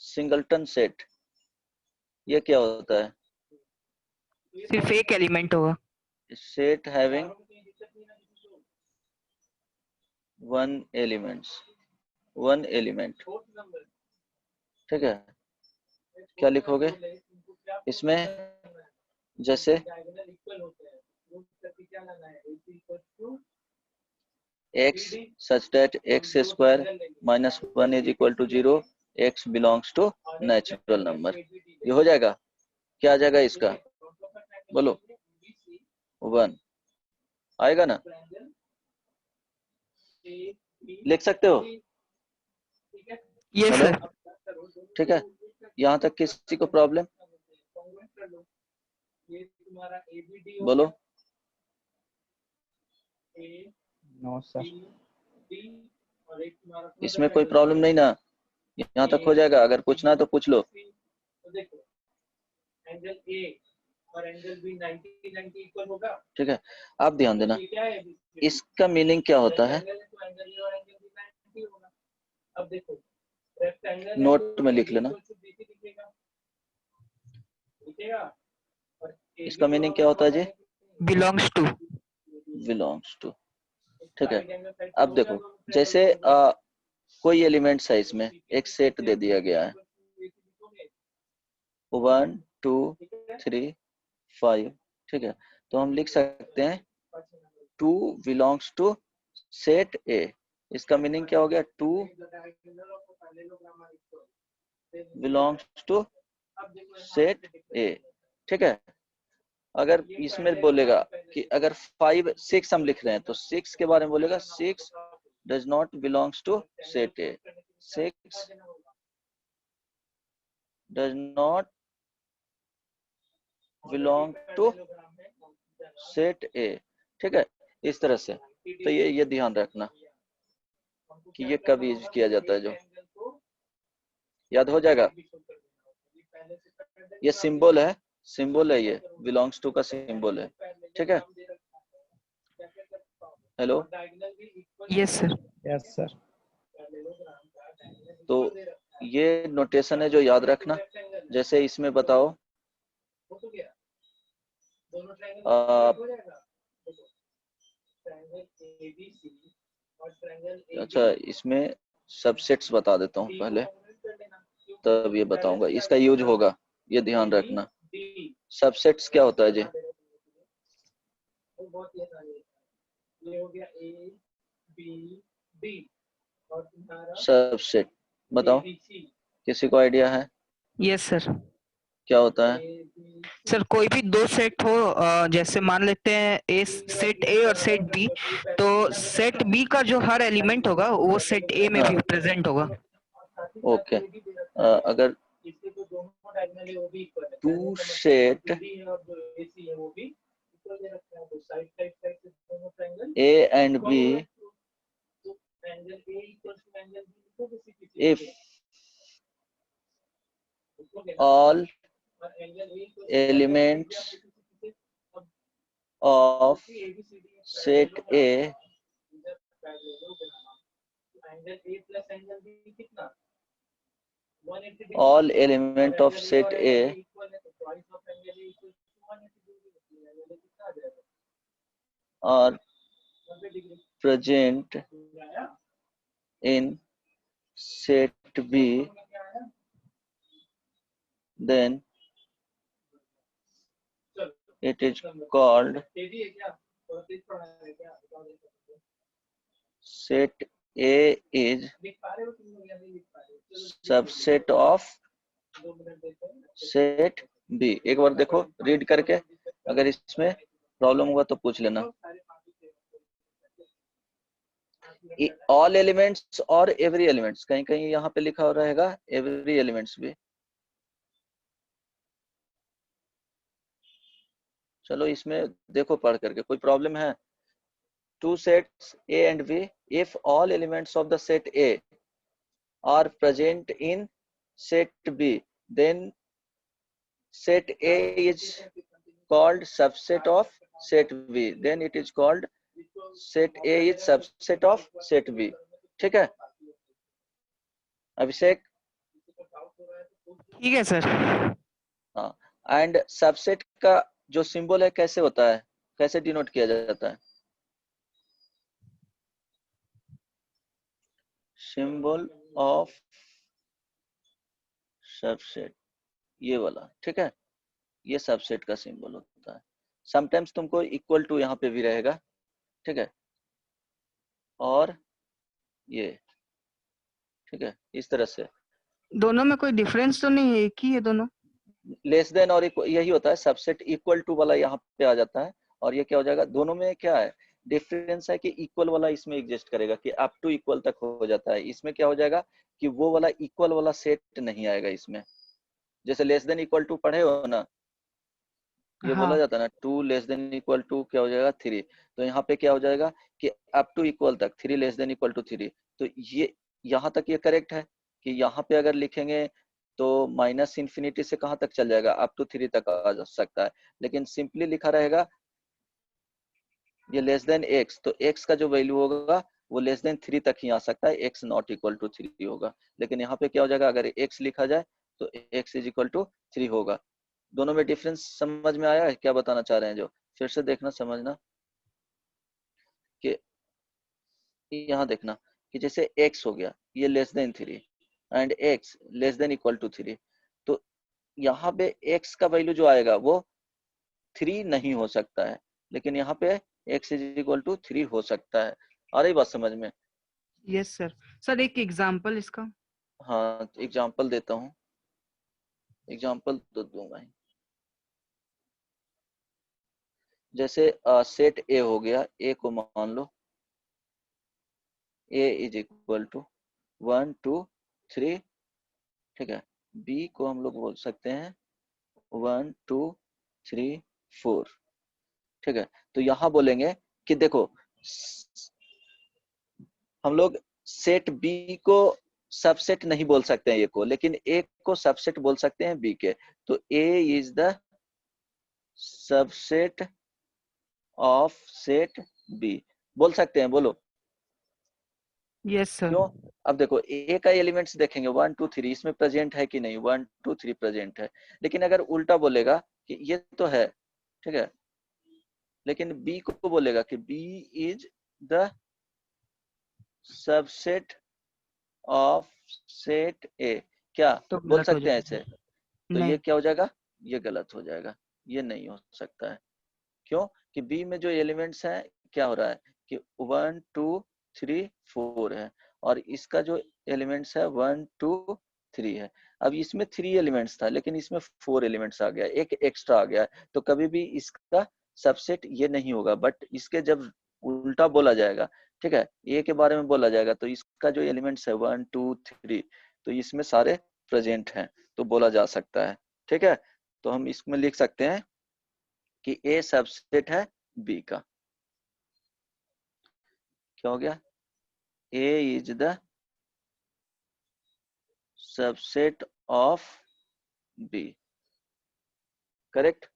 सिंगलटन सेट, ये क्या होता है? सिर्फ एक एलिमेंट होगा। Set having 1 element. ठीक है, क्या लिखोगे इसमें? जैसे x such that x square minus 1 is equal to 0, x belongs to natural number। ये हो जाएगा, क्या आ जाएगा इसका? बोलो, 1 आएगा ना? लिख सकते हो? Yes hello, sir. ठीक है, यहाँ तक किसी को प्रॉब्लम? बोलो। No sir. इसमें कोई प्रॉब्लम नहीं ना? यहाँ तक हो जाएगा, अगर पूछना है तो पूछ लो। ठीक है, आप ध्यान देना, इसका मीनिंग क्या होता है नोट में लिख लेना। इसका मीनिंग क्या होता है जी? Belongs to. Belongs to. ठीक है, अब देखो, जैसे कोई एलिमेंट्स है, इसमें एक सेट दे दिया गया है 1 2 3 5। ठीक है, तो हम लिख सकते हैं 2 बिलोंग्स टू सेट ए। इसका मीनिंग क्या हो गया? 2 बिलोंग्स टू सेट ए। ठीक है, अगर इसमें बोलेगा कि अगर 5 6 हम लिख रहे हैं तो 6 के बारे में बोलेगा 6 does not belongs to set A. 6 does not belong to set A. ठीक है, इस तरह से। तो ये ध्यान रखना कि ये कब यूज किया जाता है, जो याद हो जाएगा। ये सिंबल है, सिंबल है, ये बिलोंग्स टू का सिंबल है। ठीक है, hello, yes sir. Yes sir. तो ये नोटेशन है जो याद रखना। जैसे इसमें बताओ, अच्छा, इसमें सबसेट्स बता देता हूँ पहले, तब ये बताऊंगा इसका यूज होगा, ये ध्यान रखना। सबसेट्स क्या होता है जी? सबसेट बताओ, किसी को आइडिया है? Yes sir. क्या होता है? सर कोई भी दो सेट हो, जैसे मान लेते हैं ए, सेट ए और सेट बी, तो सेट बी का जो हर एलिमेंट होगा वो सेट ए में भी प्रेजेंट होगा। ओके, अगर 2 set A and B if all elements of set A, all element of set A are present in set B, then it is called set A is subset of set B। एक बार देखो read करके, अगर इसमें problem हुआ तो पूछ लेना। All elements और एवरी एलिमेंट्स, कहीं कहीं यहाँ पे लिखा हो रहेगा एवरी एलिमेंट्स भी। चलो इसमें देखो पढ़ करके, कोई प्रॉब्लम है? Two sets A and B, if all elements of the set A are present in set B, then set A is called subset of set B, then it is called set A is subset of set B। ठीक है अभिषेक? ठीक है sir. हाँ, and subset का जो symbol है कैसे होता है, कैसे डिनोट किया जाता है? सिंबल ऑफ सबसेट, ये वाला, ठीक है, ये सबसेट का सिंबल होता है। समटाइम्स तुमको इक्वल टू यहाँ पे भी रहेगा, ठीक है, और ये, ठीक है, इस तरह से। दोनों में कोई डिफरेंस तो नहीं है, एक ही है दोनों? लेस देन और यही होता है, सबसेट इक्वल टू वाला यहाँ पे आ जाता है, और ये क्या हो जाएगा? दोनों में क्या है डिफरेंस है कि इक्वल वाला इसमें एग्जिस्ट करेगा कि अप टू इक्वल तक हो जाता है। इसमें क्या हो जाएगा कि वो वाला इक्वल वाला सेट नहीं आएगा इसमें। जैसे लेस देन इक्वल टू पढ़े हो ना, ये बोला हाँ। जाता है ना, 2 लेस देन इक्वल टू क्या हो जाएगा 3, तो यहाँ पे क्या हो जाएगा कि अप टू इक्वल तक, 3 लेस देन इक्वल टू 3। तो ये यहाँ तक ये करेक्ट है कि यहाँ पे अगर लिखेंगे तो माइनस इन्फिनिटी से कहाँ तक चल जाएगा, अप टू 3 तक आ जा सकता है। लेकिन सिंपली लिखा रहेगा ये लेस देन एक्स, तो एक्स का जो वैल्यू होगा वो लेस देन 3 तक ही आ सकता है, एक्स नॉट इक्वल टू 3 होगा। लेकिन यहाँ पे क्या हो जाएगा, अगर एक्स लिखा जाए तो एक्स इज इक्वल टू 3 होगा। दोनों में डिफरेंस समझ में आया है? क्या बताना चाह रहे हैं जो, फिर से देखना समझना कि यहाँ देखना कि जैसे x हो गया ये less than 3 and x less than equal to 3, तो यहाँ पे x का वैल्यू जो आएगा वो 3 नहीं हो सकता है, लेकिन यहाँ पे x इज इक्वल टू 3 हो सकता है। आ रही बात समझ में? Yes sir. सर एक एग्जांपल इसका। हाँ एग्जांपल देता हूँ, एग्जांपल तो दूंगा ही। जैसे सेट A हो गया, A को मान लो A इज इक्वल टू 1 2 3, ठीक है, B को हम लोग बोल सकते हैं 1 2 3 4, ठीक है। तो यहाँ बोलेंगे कि देखो हम लोग सेट B को सबसेट नहीं बोल सकते हैं A को, लेकिन A को सबसेट बोल सकते हैं B के। तो A is the subset of set B बोल सकते हैं, बोलो। Yes sir. क्यों? अब देखो A का एलिमेंट्स देखेंगे 1 2 3, इसमें प्रेजेंट है कि नहीं, 1 2 3 प्रेजेंट है। लेकिन अगर उल्टा बोलेगा कि ये तो है, ठीक है, लेकिन B को बोलेगा कि B is the subset of set A, क्या तो बोल गलत हो सकते हैं जाएगा। ऐसे? तो ये नहीं। क्या हो जाएगा, ये गलत हो जाएगा, ये नहीं हो सकता है। क्यों? कि B में जो एलिमेंट्स हैं क्या हो रहा है कि 1 2 3 4 है, और इसका जो एलिमेंट्स है 1 2 3 है। अब इसमें 3 एलिमेंट्स था लेकिन इसमें 4 एलिमेंट्स आ गया, एक एक्स्ट्रा आ गया, तो कभी भी इसका सबसेट ये नहीं होगा। बट इसके जब उल्टा बोला जाएगा, ठीक है, ए के बारे में बोला जाएगा, तो इसका जो एलिमेंट्स है 1 2 3, तो इसमें सारे प्रेजेंट हैं, तो बोला जा सकता है, ठीक है। तो हम इसमें लिख सकते हैं कि ए सबसेट है बी का। क्या हो गया? A is the subset of B, correct.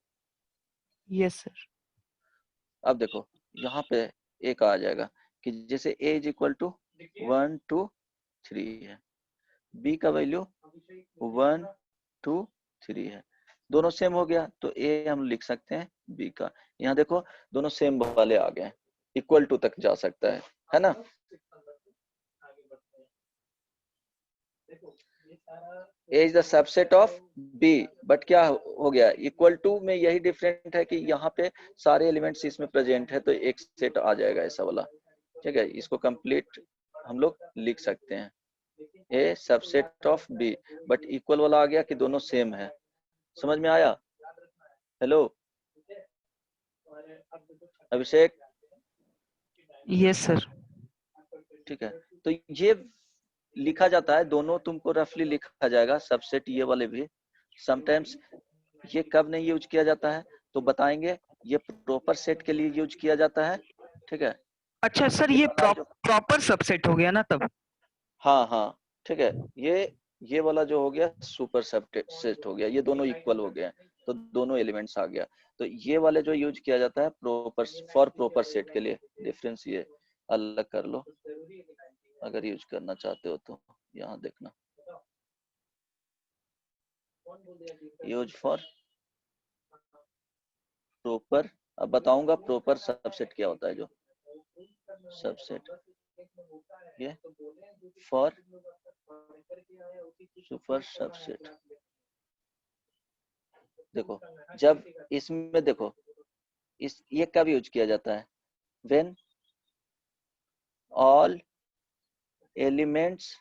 Yes sir. अब देखो यहाँ पे एक आ जाएगा कि जैसे a इज इक्वल टू 1 2 3 है, b का वैल्यू 1 2 3 है, दोनों सेम हो गया तो a हम लिख सकते हैं b का। यहाँ देखो दोनों सेम वाले आ गए, इक्वल टू तक जा सकता है ना। A is the subset of B, but क्या हो गया इक्वल टू में यही डिफरेंट है कि यहाँ पे सारे एलिमेंट्स इसमें प्रेजेंट है तो एक सेट आ जाएगा ऐसा वाला, ठीक है। इसको कंप्लीट हम लोग लिख सकते हैं A subset of B, but equal वाला आ गया कि दोनों सेम है। समझ में आया? हेलो अभिषेक? Yes sir. ठीक है, तो ये लिखा जाता है, दोनों तुमको रफली लिखा जाएगा, सबसेट ये वाले भी। समटाइम्स ये कब नहीं यूज किया जाता है तो बताएंगे, ये प्रॉपर सेट के लिए यूज किया जाता है, ठीक है। अच्छा सर, ये प्रॉपर सबसेट हो गया ना तब? हाँ ठीक है, ये वाला जो हो गया सुपर सबसेट हो गया, ये दोनों इक्वल हो गए तो दोनों एलिमेंट्स आ गया। तो ये वाले जो यूज किया जाता है प्रॉपर फॉर प्रॉपर सेट के लिए, डिफरेंस ये अलग कर लो अगर यूज करना चाहते हो तो। यहाँ देखना यूज फॉर प्रॉपर, अब बताऊंगा प्रॉपर सबसेट क्या होता है। जो सबसेट ये फॉर सुपर सबसेट, देखो जब इसमें देखो ये कब यूज किया जाता है, व्हेन ऑल एलिमेंट्स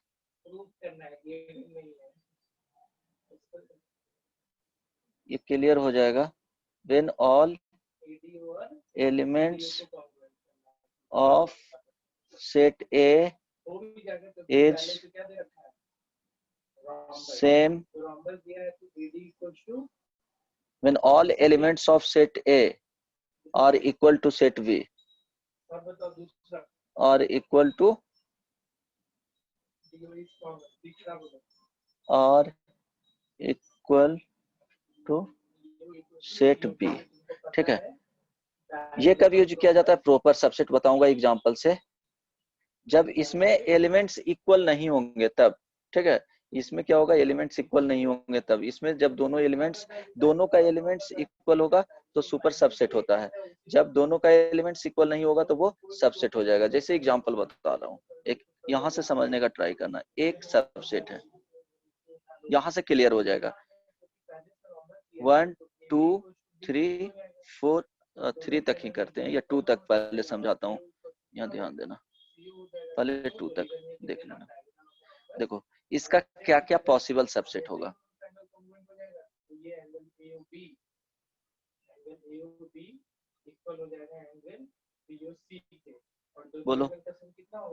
ये क्लियर हो जाएगा, when all elements of set A is same, when all elements of set A are equal to set B, are equal to or equal to set B, ठीक है। ये कब use किया जाता है प्रॉपर सबसेट, बताऊंगा एग्जांपल से। जब इसमें एलिमेंट्स इक्वल नहीं होंगे तब, ठीक है। इसमें क्या होगा, एलिमेंट्स इक्वल नहीं होंगे तब। इसमें जब दोनों का एलिमेंट्स इक्वल होगा तो सुपर सबसेट होता है। जब दोनों का एलिमेंट्स इक्वल नहीं होगा तो वो सबसेट हो जाएगा। जैसे एग्जांपल बता रहा हूँ, एक यहाँ से समझने का ट्राई करना। एक सबसेट है, यहाँ से क्लियर हो जाएगा। 1 2 3 4 3 तक ही करते हैं या 2 तक पहले समझाता हूँ, यहाँ ध्यान देना। पहले 2 तक देख लेना। देखो इसका क्या क्या पॉसिबल सबसेट होगा। बोलो,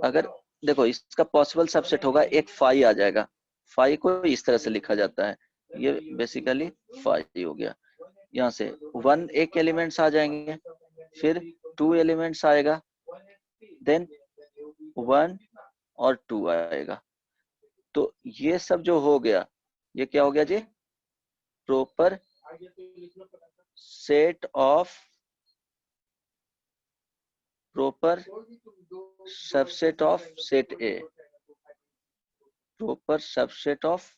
अगर देखो इसका पॉसिबल सबसेट होगा, एक फाई आ जाएगा। फाई को इस तरह से लिखा जाता है, ये बेसिकली फाई हो गया। यहाँ से 1 एक एलिमेंट्स आ जाएंगे, फिर 2 एलिमेंट्स आएगा, देन 1 और 2 आएगा। तो ये सब जो हो गया, ये क्या हो गया जी, proper set of proper subset of set A, proper subset of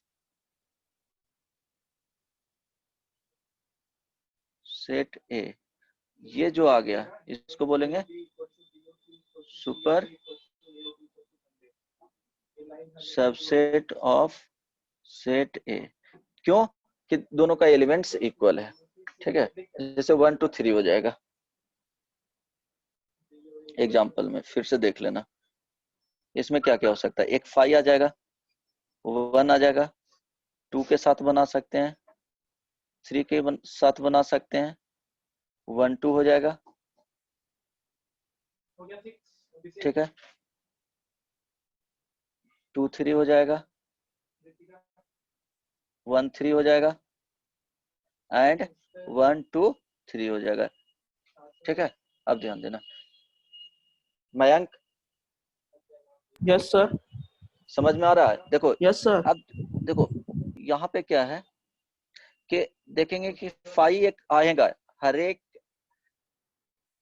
set A. ये जो आ गया इसको बोलेंगे super subset of set A. क्यों? कि दोनों का एलिमेंट्स इक्वल है, ठीक है। जैसे 1 2 3 हो जाएगा। एग्जाम्पल में फिर से देख लेना, इसमें क्या क्या हो सकता है। एक 5 आ जाएगा, 1 आ जाएगा, 2 के साथ बना सकते हैं, 3 के साथ बना सकते हैं, 1 2 हो जाएगा, ठीक है। 2 3 हो जाएगा, 1 3 हो जाएगा, एंड 1 2 3 हो जाएगा, ठीक है। अब ध्यान देना मयंक, यस सर। समझ में आ रहा है? देखो यस सर। अब देखो यहाँ पे क्या है कि देखेंगे कि फाई एक आएगा, हर एक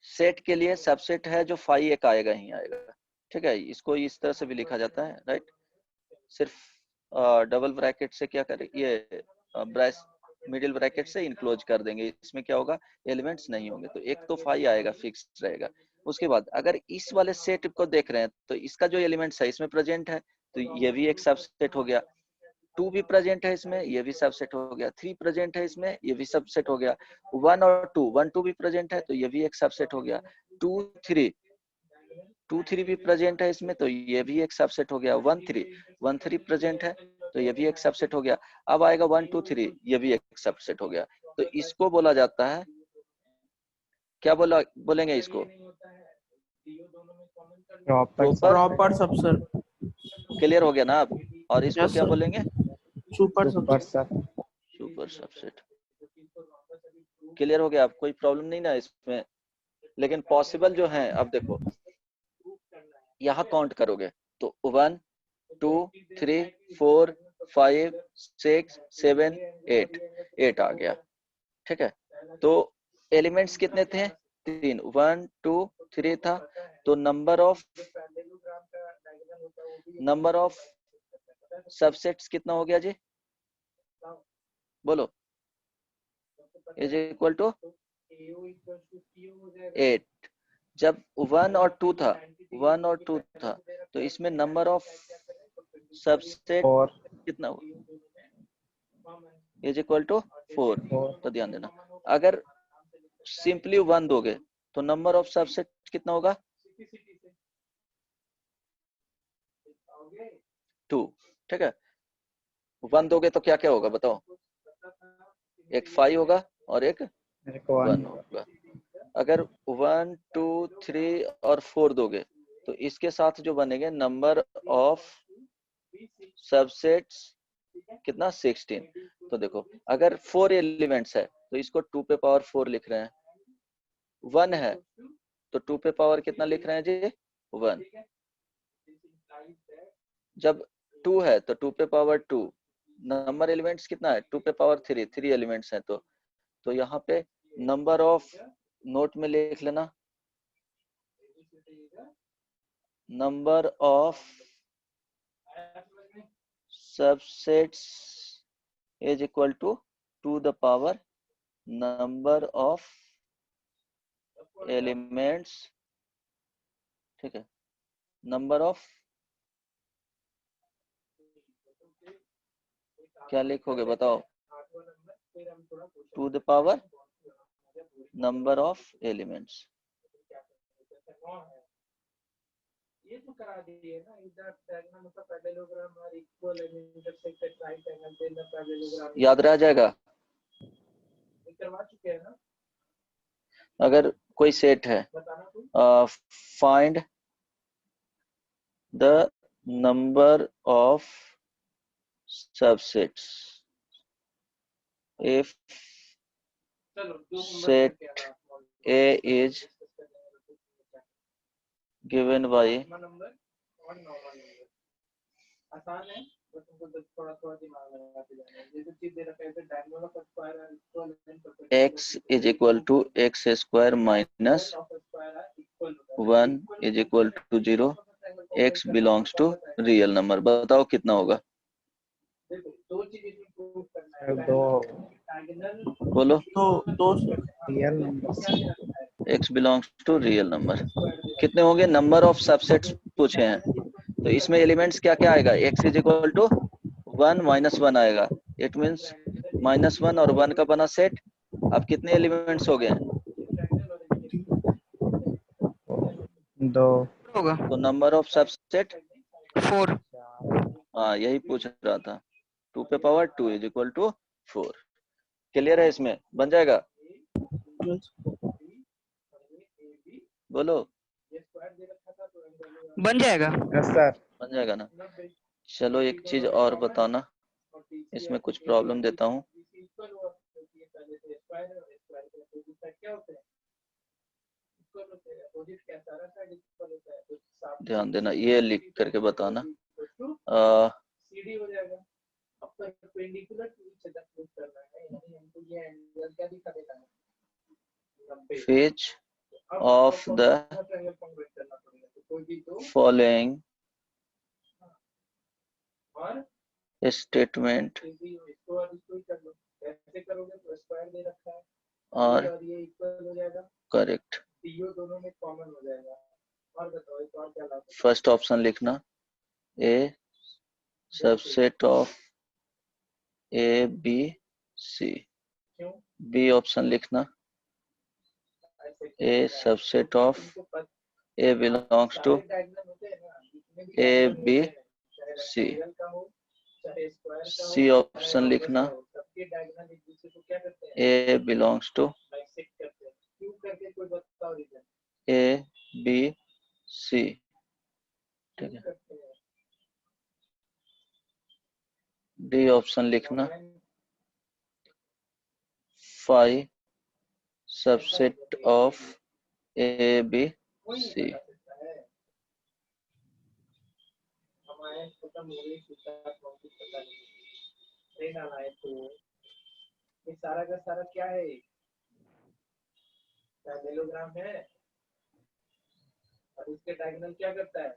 सेट के लिए सबसेट है जो फाई एक आएगा ही आएगा, ठीक है। इसको इस तरह से भी लिखा जाता है, राइट। सिर्फ डबल ब्रैकेट से क्या करें, ये मिडिल ब्रैकेट से इनक्लोज कर देंगे, इसमें क्या होगा, एलिमेंट्स नहीं होंगे, तो एक तो फाई आएगा, फिक्स रहेगा। उसके बाद अगर इस वाले सेट को देख रहे हैं तो इसका जो एलिमेंट्स है इसमें प्रेजेंट है, तो ये भी एक सबसेट हो गया। 2 भी प्रेजेंट है इसमें, ये भी सबसेट हो गया। 3 प्रेजेंट है इसमें, ये भी सबसेट हो गया। 1 और 2, 1 2 भी प्रेजेंट है, तो ये भी एक सबसेट हो गया। 2 3 2 3 भी प्रेजेंट है इसमें, तो ये भी एक सबसेट हो गया। 1 3 प्रेजेंट है, तो ये भी एक सबसेट हो गया। अब आएगा 1 2 3, ये भी एक सबसेट हो गया। तो इसको बोला जाता है, क्या बोलेंगे इसको, प्रॉपर प्रॉपर सबसेट। क्लियर हो गया ना अब। और इसको यस क्या सर, बोलेंगे, सुपर सुपर सबसेट। सब सुपर सबसेट। क्लियर हो गया, अब कोई प्रॉब्लम नहीं ना इसमें। लेकिन पॉसिबल जो है, अब देखो यहाँ काउंट करोगे तो 1 2 3 4 5 6 7 8 आ गया, ठीक है। तो एलिमेंट्स कितने थे, 3, 1 2 3 था। तो नंबर ऑफ सबसेट्स कितना हो गया जी, बोलो, इज इक्वल टू 8। जब 1 और 2 था, 1 और 2 था, तो इसमें नंबर ऑफ सबसेट और कितना हुआ, इज इक्वल टू 4। तो ध्यान देना, अगर सिंपली 1 दोगे तो नंबर ऑफ सबसेट कितना होगा, 2, ठीक है। 1 दोगे तो क्या क्या होगा बताओ, एक 5 होगा और एक 1 होगा। अगर 1 2 3 और 4 दोगे तो इसके साथ जो बनेंगे नंबर ऑफ सबसेट्स कितना, 16। तो देखो अगर 4 एलिमेंट्स है तो इसको 2 पे पावर 4 लिख रहे हैं। 1 है तो 2 पे पावर कितना लिख रहे हैं जी, 1। जब 2 है तो 2 पे पावर 2। नंबर एलिमेंट्स कितना है, 2 पे पावर 3, 3 एलिमेंट्स हैं। तो यहाँ पे नंबर ऑफ, नोट में लिख लेना, number of subsets is equal to 2 the power number of elements, ठीक है। नंबर ऑफ, क्या लिखोगे बताओ, 2 the power number of elements. ये तो करा दिए ना, इधर डायगोनल मतलब पैरेललोग्राम और equal and intersected right angle then the parallelogram, याद रह जाएगा, करवा चुके हैं ना। अगर कोई सेट है, बताना कोई, find the number of subsets if चलो 2 number set A is given by number और 9 नंबर आसान है, बस उनको थोड़ा थोड़ा दिमाग लगाते जाना है। जैसे चीज दे रखा है डायगोनल ऑफ स्क्वायर और equal and x is equal to x square minus 1 is equal to 0, x belongs to real number। बताओ कितना होगा, दो चीज इसमें प्रूव करना है, दो डायगोनल बोलो। दो real number x belongs to real number कितने होंगे, नंबर ऑफ सबसेट्स पूछे हैं, तो इसमें एलिमेंट्स क्या क्या आएगा, x is equal to 1 minus 1 आएगा। इट मीन्स -1 और 1 का बना सेट। अब कितने एलिमेंट्स हो गए, दो होगा तो नंबर ऑफ सबसेट, 4। हाँ यही पूछ रहा था, 2 पे power 2 is equal to 4। Clear है, इसमें बन जाएगा, बोलो, बन जाएगा। यस सर बन जाएगा ना। चलो एक चीज और बताना, इसमें कुछ प्रॉब्लम देता हूँ। ध्यान देना, ये लिख करके बताना। सीडी हो जाएगा, अब perpendicular to each other prove करना है, यानी हमको ये एंगल क्या दिखा देता है, 90। Which of the following statement are correct. First option लिखना, A subset of A B C. B option लिखना, A subset of A belongs to A B C. C option लिखना, A belongs to A B C. ठीक है। D option लिखना, five subset of A B C. सारा का सारा क्या है, पैरेललोग्राम है, और इसके डायगोनल क्या करता है,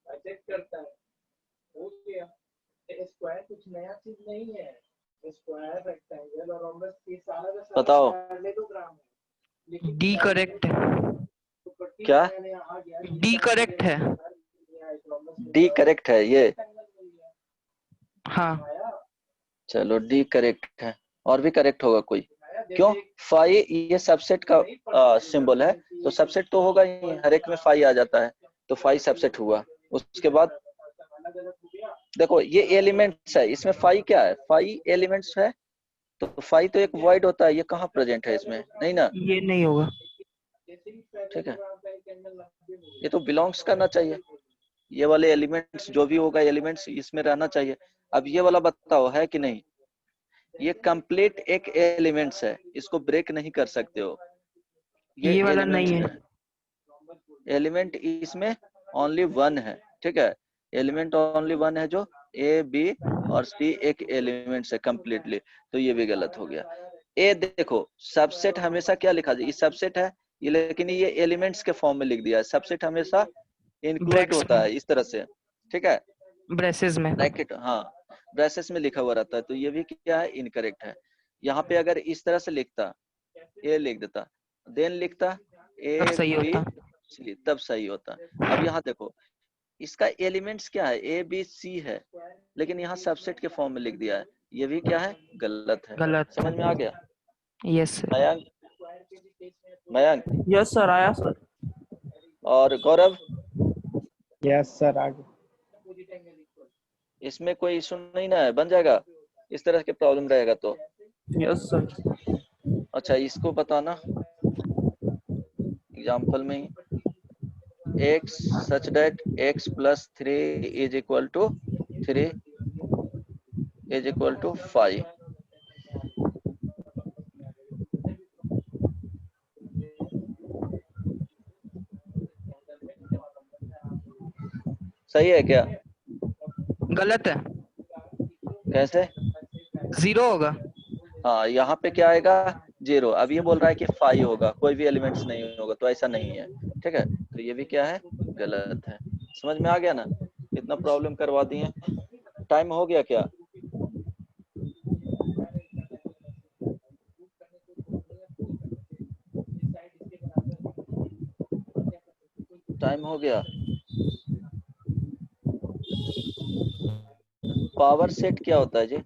बाइसेक्ट करता है। हो गया। स्क्वायर कुछ नया चीज नहीं है, स्क्वायर रेक्टेंगल और रोम्बस ये सारा का सारा बताओ। पैरेललोग्राम है। डी करेक्ट है। क्या? डी करेक्ट है। डी करेक्ट है ये? हाँ चलो डी करेक्ट है। और भी करेक्ट होगा कोई? क्यों? फाइव ये सबसेट का सिंबल है, तो सबसेट तो होगा ही, हर एक में फाइव आ जाता है, तो फाइव सबसेट हुआ। उसके बाद देखो ये एलिमेंट्स है, इसमें फाइव क्या है, फाइव एलिमेंट्स है, तो फाइव तो एक वॉइड होता है, ये कहाँ प्रेजेंट है इसमें? नहीं ना, ये नहीं होगा। ठीक है। ये तो बिलोंग्स करना चाहिए, ये वाले एलिमेंट्स जो भी होगा एलिमेंट्स इसमें रहना चाहिए। अब ये वाला बताओ है कि नहीं? ये कंप्लीट एक एलिमेंट्स है, इसको ब्रेक नहीं कर सकते हो। ये वाला नहीं है। एलिमेंट इसमें ओनली वन है, ठीक है। एलिमेंट ओनली वन है, जो ए बी और सी एक एलिमेंट्स है कंप्लीटली, तो ये भी गलत हो गया। ए देखो सबसेट हमेशा क्या लिखा जाए, ये सबसेट है ये, लेकिन ये एलिमेंट्स के फॉर्म में लिख दिया है। सबसेट हमेशा इंक्लूड होता है इस तरह से, ठीक है, ब्रेसेस में। ब्रैकेट, हाँ ब्रेसेस में लिखा हुआ रहता है, तो ये भी क्या है, इनकरेक्ट है। यहाँ पे अगर इस तरह से लिखता, ए लिख देता, देन लिखता ए तब सही बी होता। सी, तब सही होता। अब यहाँ देखो इसका एलिमेंट्स क्या है, ए बी सी है, लेकिन यहाँ सबसेट के फॉर्म में लिख दिया है, ये भी क्या है, गलत है। गलत। समझ में आ गया? Yes sir. Mayank, Mayank yes sir, आया सर। और गौरव, यस सर आगे। इसमें कोई इशू नहीं ना है, बन जाएगा? इस तरह के प्रॉब्लम रहेगा तो यस सर। अच्छा इसको बताना एग्जाम्पल में ही, x such that x plus 3 is equal to 3 is equal to 5। सही है क्या? गलत है। कैसे? जीरो होगा। हाँ यहाँ पे क्या आएगा, 0। अब ये बोल रहा है कि 5 होगा, कोई भी एलिमेंट्स नहीं होगा, तो ऐसा नहीं है, ठीक है। तो ये भी क्या है, गलत है। समझ में आ गया ना? इतना प्रॉब्लम करवा दिए। टाइम हो गया क्या? टाइम हो गया। पावर सेट क्या होता है जी?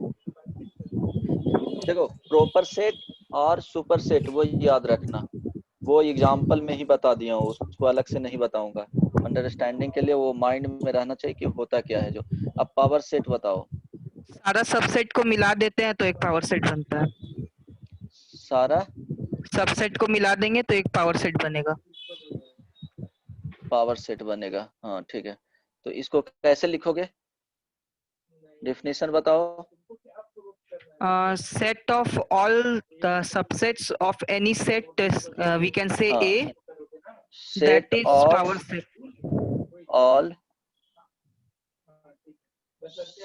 देखो प्रॉपर सेट और सुपर सेट वो याद रखना, वो एग्जाम्पल में ही बता दिया हूँ, उसको अलग से नहीं बताऊंगा। अंडरस्टैंडिंग के लिए वो माइंड में रहना चाहिए कि होता क्या है जो। अब पावर सेट बताओ। सारा सबसेट को मिला देते हैं तो एक पावर सेट बनता है। सारा सबसेट को मिला देंगे तो एक पावर सेट बनेगा। पावर सेट बनेगा, हाँ ठीक है। तो इसको कैसे लिखोगे, डेफिनेशन बताओ। Set of all the subsets of any set is, we can say हाँ, A, set that is of power set. all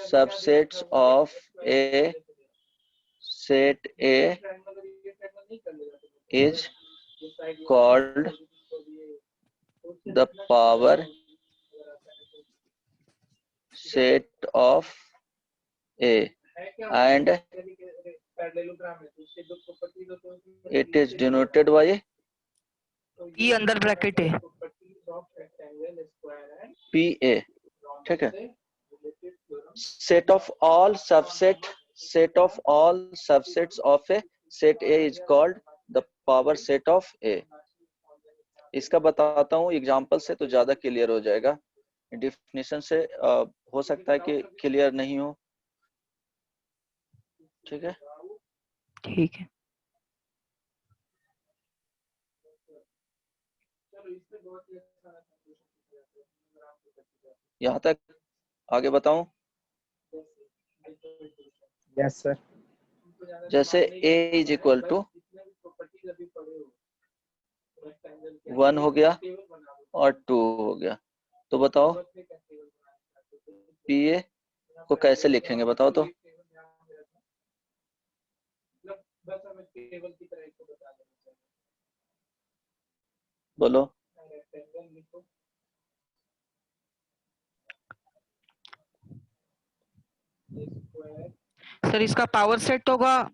subsets of a set A is called the power set of A and it is denoted by ई अंदर bracket है, PA, ठीक है। set of all subsets of a set A is called the power set of A। इसका बताता हूँ example से तो ज्यादा क्लियर हो जाएगा, डेफिनेशन से हो सकता है कि क्लियर नहीं हो, ठीक है। ठीक है। यहाँ तक आगे बताऊं? Yes sir. जैसे A इज इक्वल टू 1 हो गया और 2 हो गया, तो बताओ PA को कैसे लिखेंगे, बताओ तो। बोलो। सर इसका पावर सेट होगा,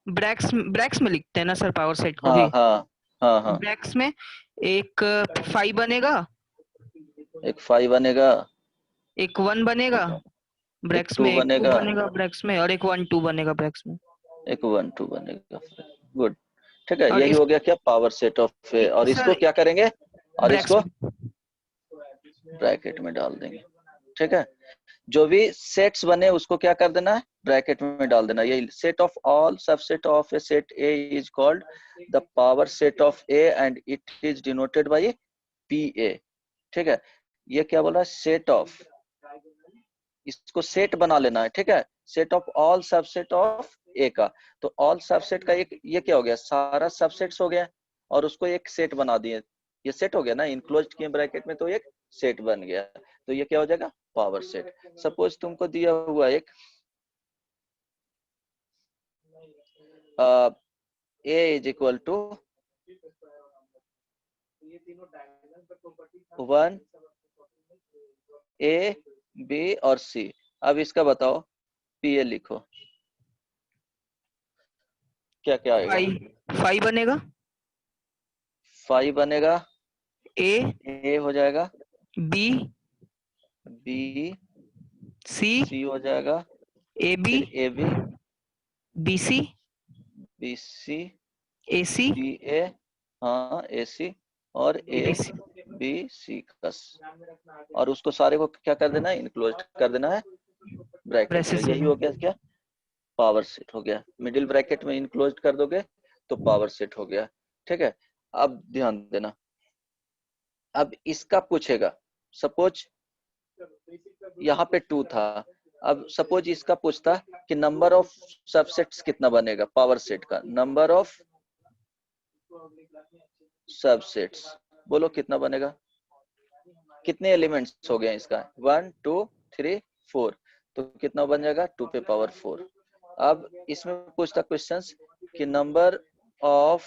ब्रैक्स में लिखते हैं ना सर पावर सेट को भी। हाँ। ब्रैक्स में एक 5 बनेगा, एक 5 बनेगा, एक 1 बनेगा ब्रैक्स में, एक 2 बनेगा ब्रैक्स में, और एक 1 2 बनेगा ब्रैक्स में, एक 1 2 बनेगा। गुड, ठीक है। यही हो गया क्या पावर सेट ऑफ ए। और इसको क्या करेंगे, और इसको ब्रैकेट में डाल देंगे, ठीक है। जो भी सेट्स बने उसको क्या कर देना है, ब्रैकेट में डाल देना। यही set of all subset of A set A is called the power set of A and it is denoted by P A, ठीक है। ये क्या बोला, सेट ऑफ, इसको सेट बना लेना है, ठीक है। Set of all subset of A का, तो ऑल सबसेट का एक ये क्या हो गया, सारा सबसेट्स हो गया और उसको एक सेट बना दिए, ये सेट हो गया ना, इनक्लोज्ड किए ब्रैकेट में, तो एक सेट बन गया, तो ये क्या हो जाएगा, पावर सेट। सपोज तुमको दिया हुआ एक A is equal to 1 A B और C। अब इसका बताओ PA लिखो, क्या क्या आएगा। 5 बनेगा, 5 बनेगा, A हो जाएगा, B C हो जाएगा, AB AB BC BC AC BA, हाँ AC और ABC का, और उसको सारे को क्या कर देना है, इनक्लोज कर देना है ब्रैकेट में। यही हो गया क्या, पावर सेट हो गया। मिडिल ब्रैकेट में इनक्लोज कर दोगे तो पावर सेट हो गया, ठीक है। अब ध्यान देना, अब इसका पूछेगा, सपोज यहाँ पे 2 था, अब सपोज इसका पूछता कि नंबर ऑफ सबसेट्स कितना बनेगा, पावर सेट का नंबर ऑफ सबसेट्स, बोलो कितना बनेगा, कितने एलिमेंट्स हो गए इसका, 1 2 3 4, तो कितना बन जाएगा, 2 पे पावर 4। अब इसमें पूछता क्वेश्चंस कि number of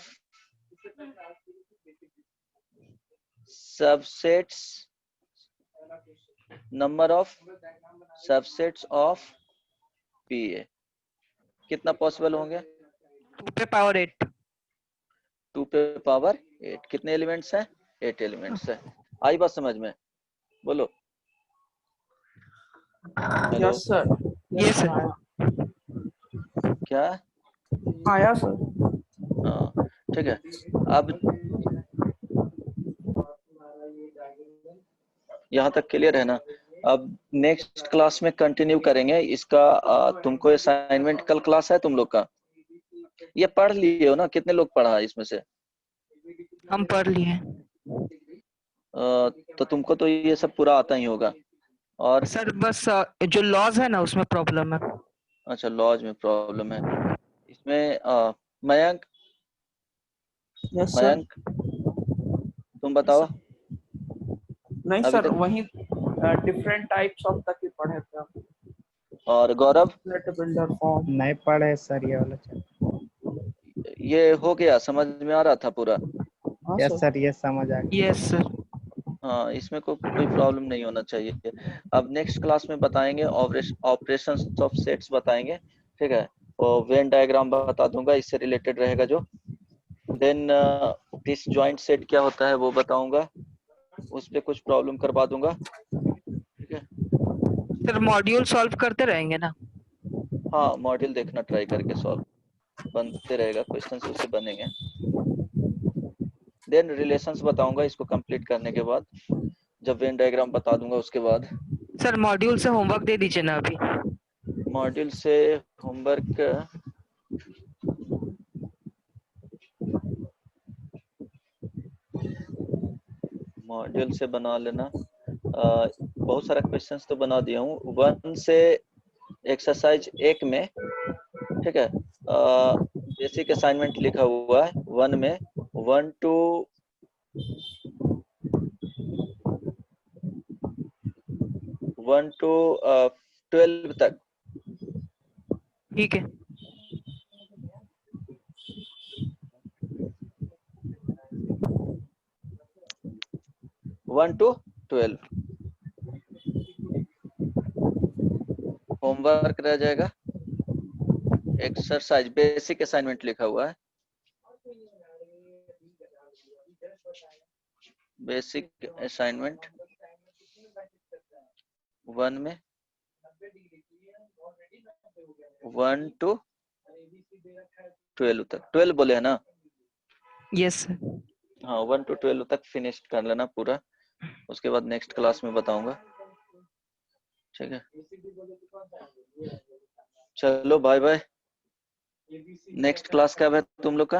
subsets of PA कितना पॉसिबल होंगे, 2 पे पावर 8। 2 पे पावर 8, कितने एलिमेंट्स हैं, 8 एलिमेंट्स है। आई बात समझ में, बोलो। Hello, yes sir. Yes sir. क्या आया सर। हाँ, ठीक है। अब यहाँ तक क्लियर है ना। अब नेक्स्ट क्लास में कंटिन्यू करेंगे इसका। तुमको असाइनमेंट कल क्लास है तुम लोग का, ये पढ़ लिए हो ना, कितने लोग पढ़ा है इसमें से, हम पढ़ लिए। तो तुमको तो ये सब पूरा आता ही होगा। और सर बस जो लॉज है ना उसमें प्रॉब्लम है। अच्छा, लॉज में प्रॉब्लम है इसमें। Mayank, yes sir. मयंक तुम बताओ। नहीं अभी सर, तक वही डिफरेंट टाइप्स ऑफ तक ही पढ़े थे हम। और गौरव, नेट बिल्डर फॉर्म नहीं पढ़े सर ये वाला चैप्टर। ये हो गया, समझ में आ रहा था पूरा? हाँ यस सर। सर, ये समझ आ गया। Yes sir. हाँ, इसमें कोई प्रॉब्लम नहीं होना चाहिए। अब नेक्स्ट क्लास में बताएंगे ऑपरेशंस ऑफ सेट्स बताएंगे, ठीक है, और वेन डायग्राम बता दूंगा, इससे रिलेटेड रहेगा जो। देन डिसजॉइंट सेट क्या होता है वो बताऊंगा, उस पे कुछ प्रॉब्लम करवा दूंगा, ठीक है। सर मॉड्यूल सॉल्व करते रहेंगे ना? हाँ, मॉड्यूल देखना ट्राई करके सॉल्व बनते रहेगा, क्वेश्चंस उससे बनेंगे। देन रिलेशंस बताऊंगा इसको कंप्लीट करने के बाद, जब वेन डायग्राम बता दूंगा उसके बाद। सर मॉड्यूल से होमवर्क दे दीजिए ना अभी। मॉड्यूल से होमवर्क मॉड्यूल से बना लेना। बहुत सारा क्वेश्चंस तो बना दिया हूँ 1 से एक्सरसाइज 1 में, ठीक है। बेसिक असाइनमेंट लिखा हुआ है 1 में 1 to 12 तक। ठीक है। 1 to 12 होमवर्क रह जाएगा। एक्सरसाइज बेसिक असाइनमेंट लिखा हुआ है, बेसिक असाइनमेंट 1 में 1 to 12 तक। 12 बोले है ना? Yes sir. हाँ, 1 to 12 तक फिनिश कर लेना पूरा, उसके बाद नेक्स्ट क्लास में बताऊंगा, ठीक है। चलो बाय बाय। नेक्स्ट क्लास कब है तुम लोग का?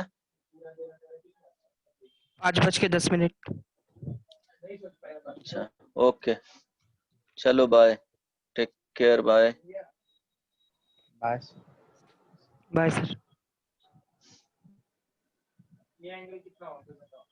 5:10। अच्छा, ओके, चलो bye, take care, bye. Bye. Bye sir. ये एंगल कितना होता है बताओ।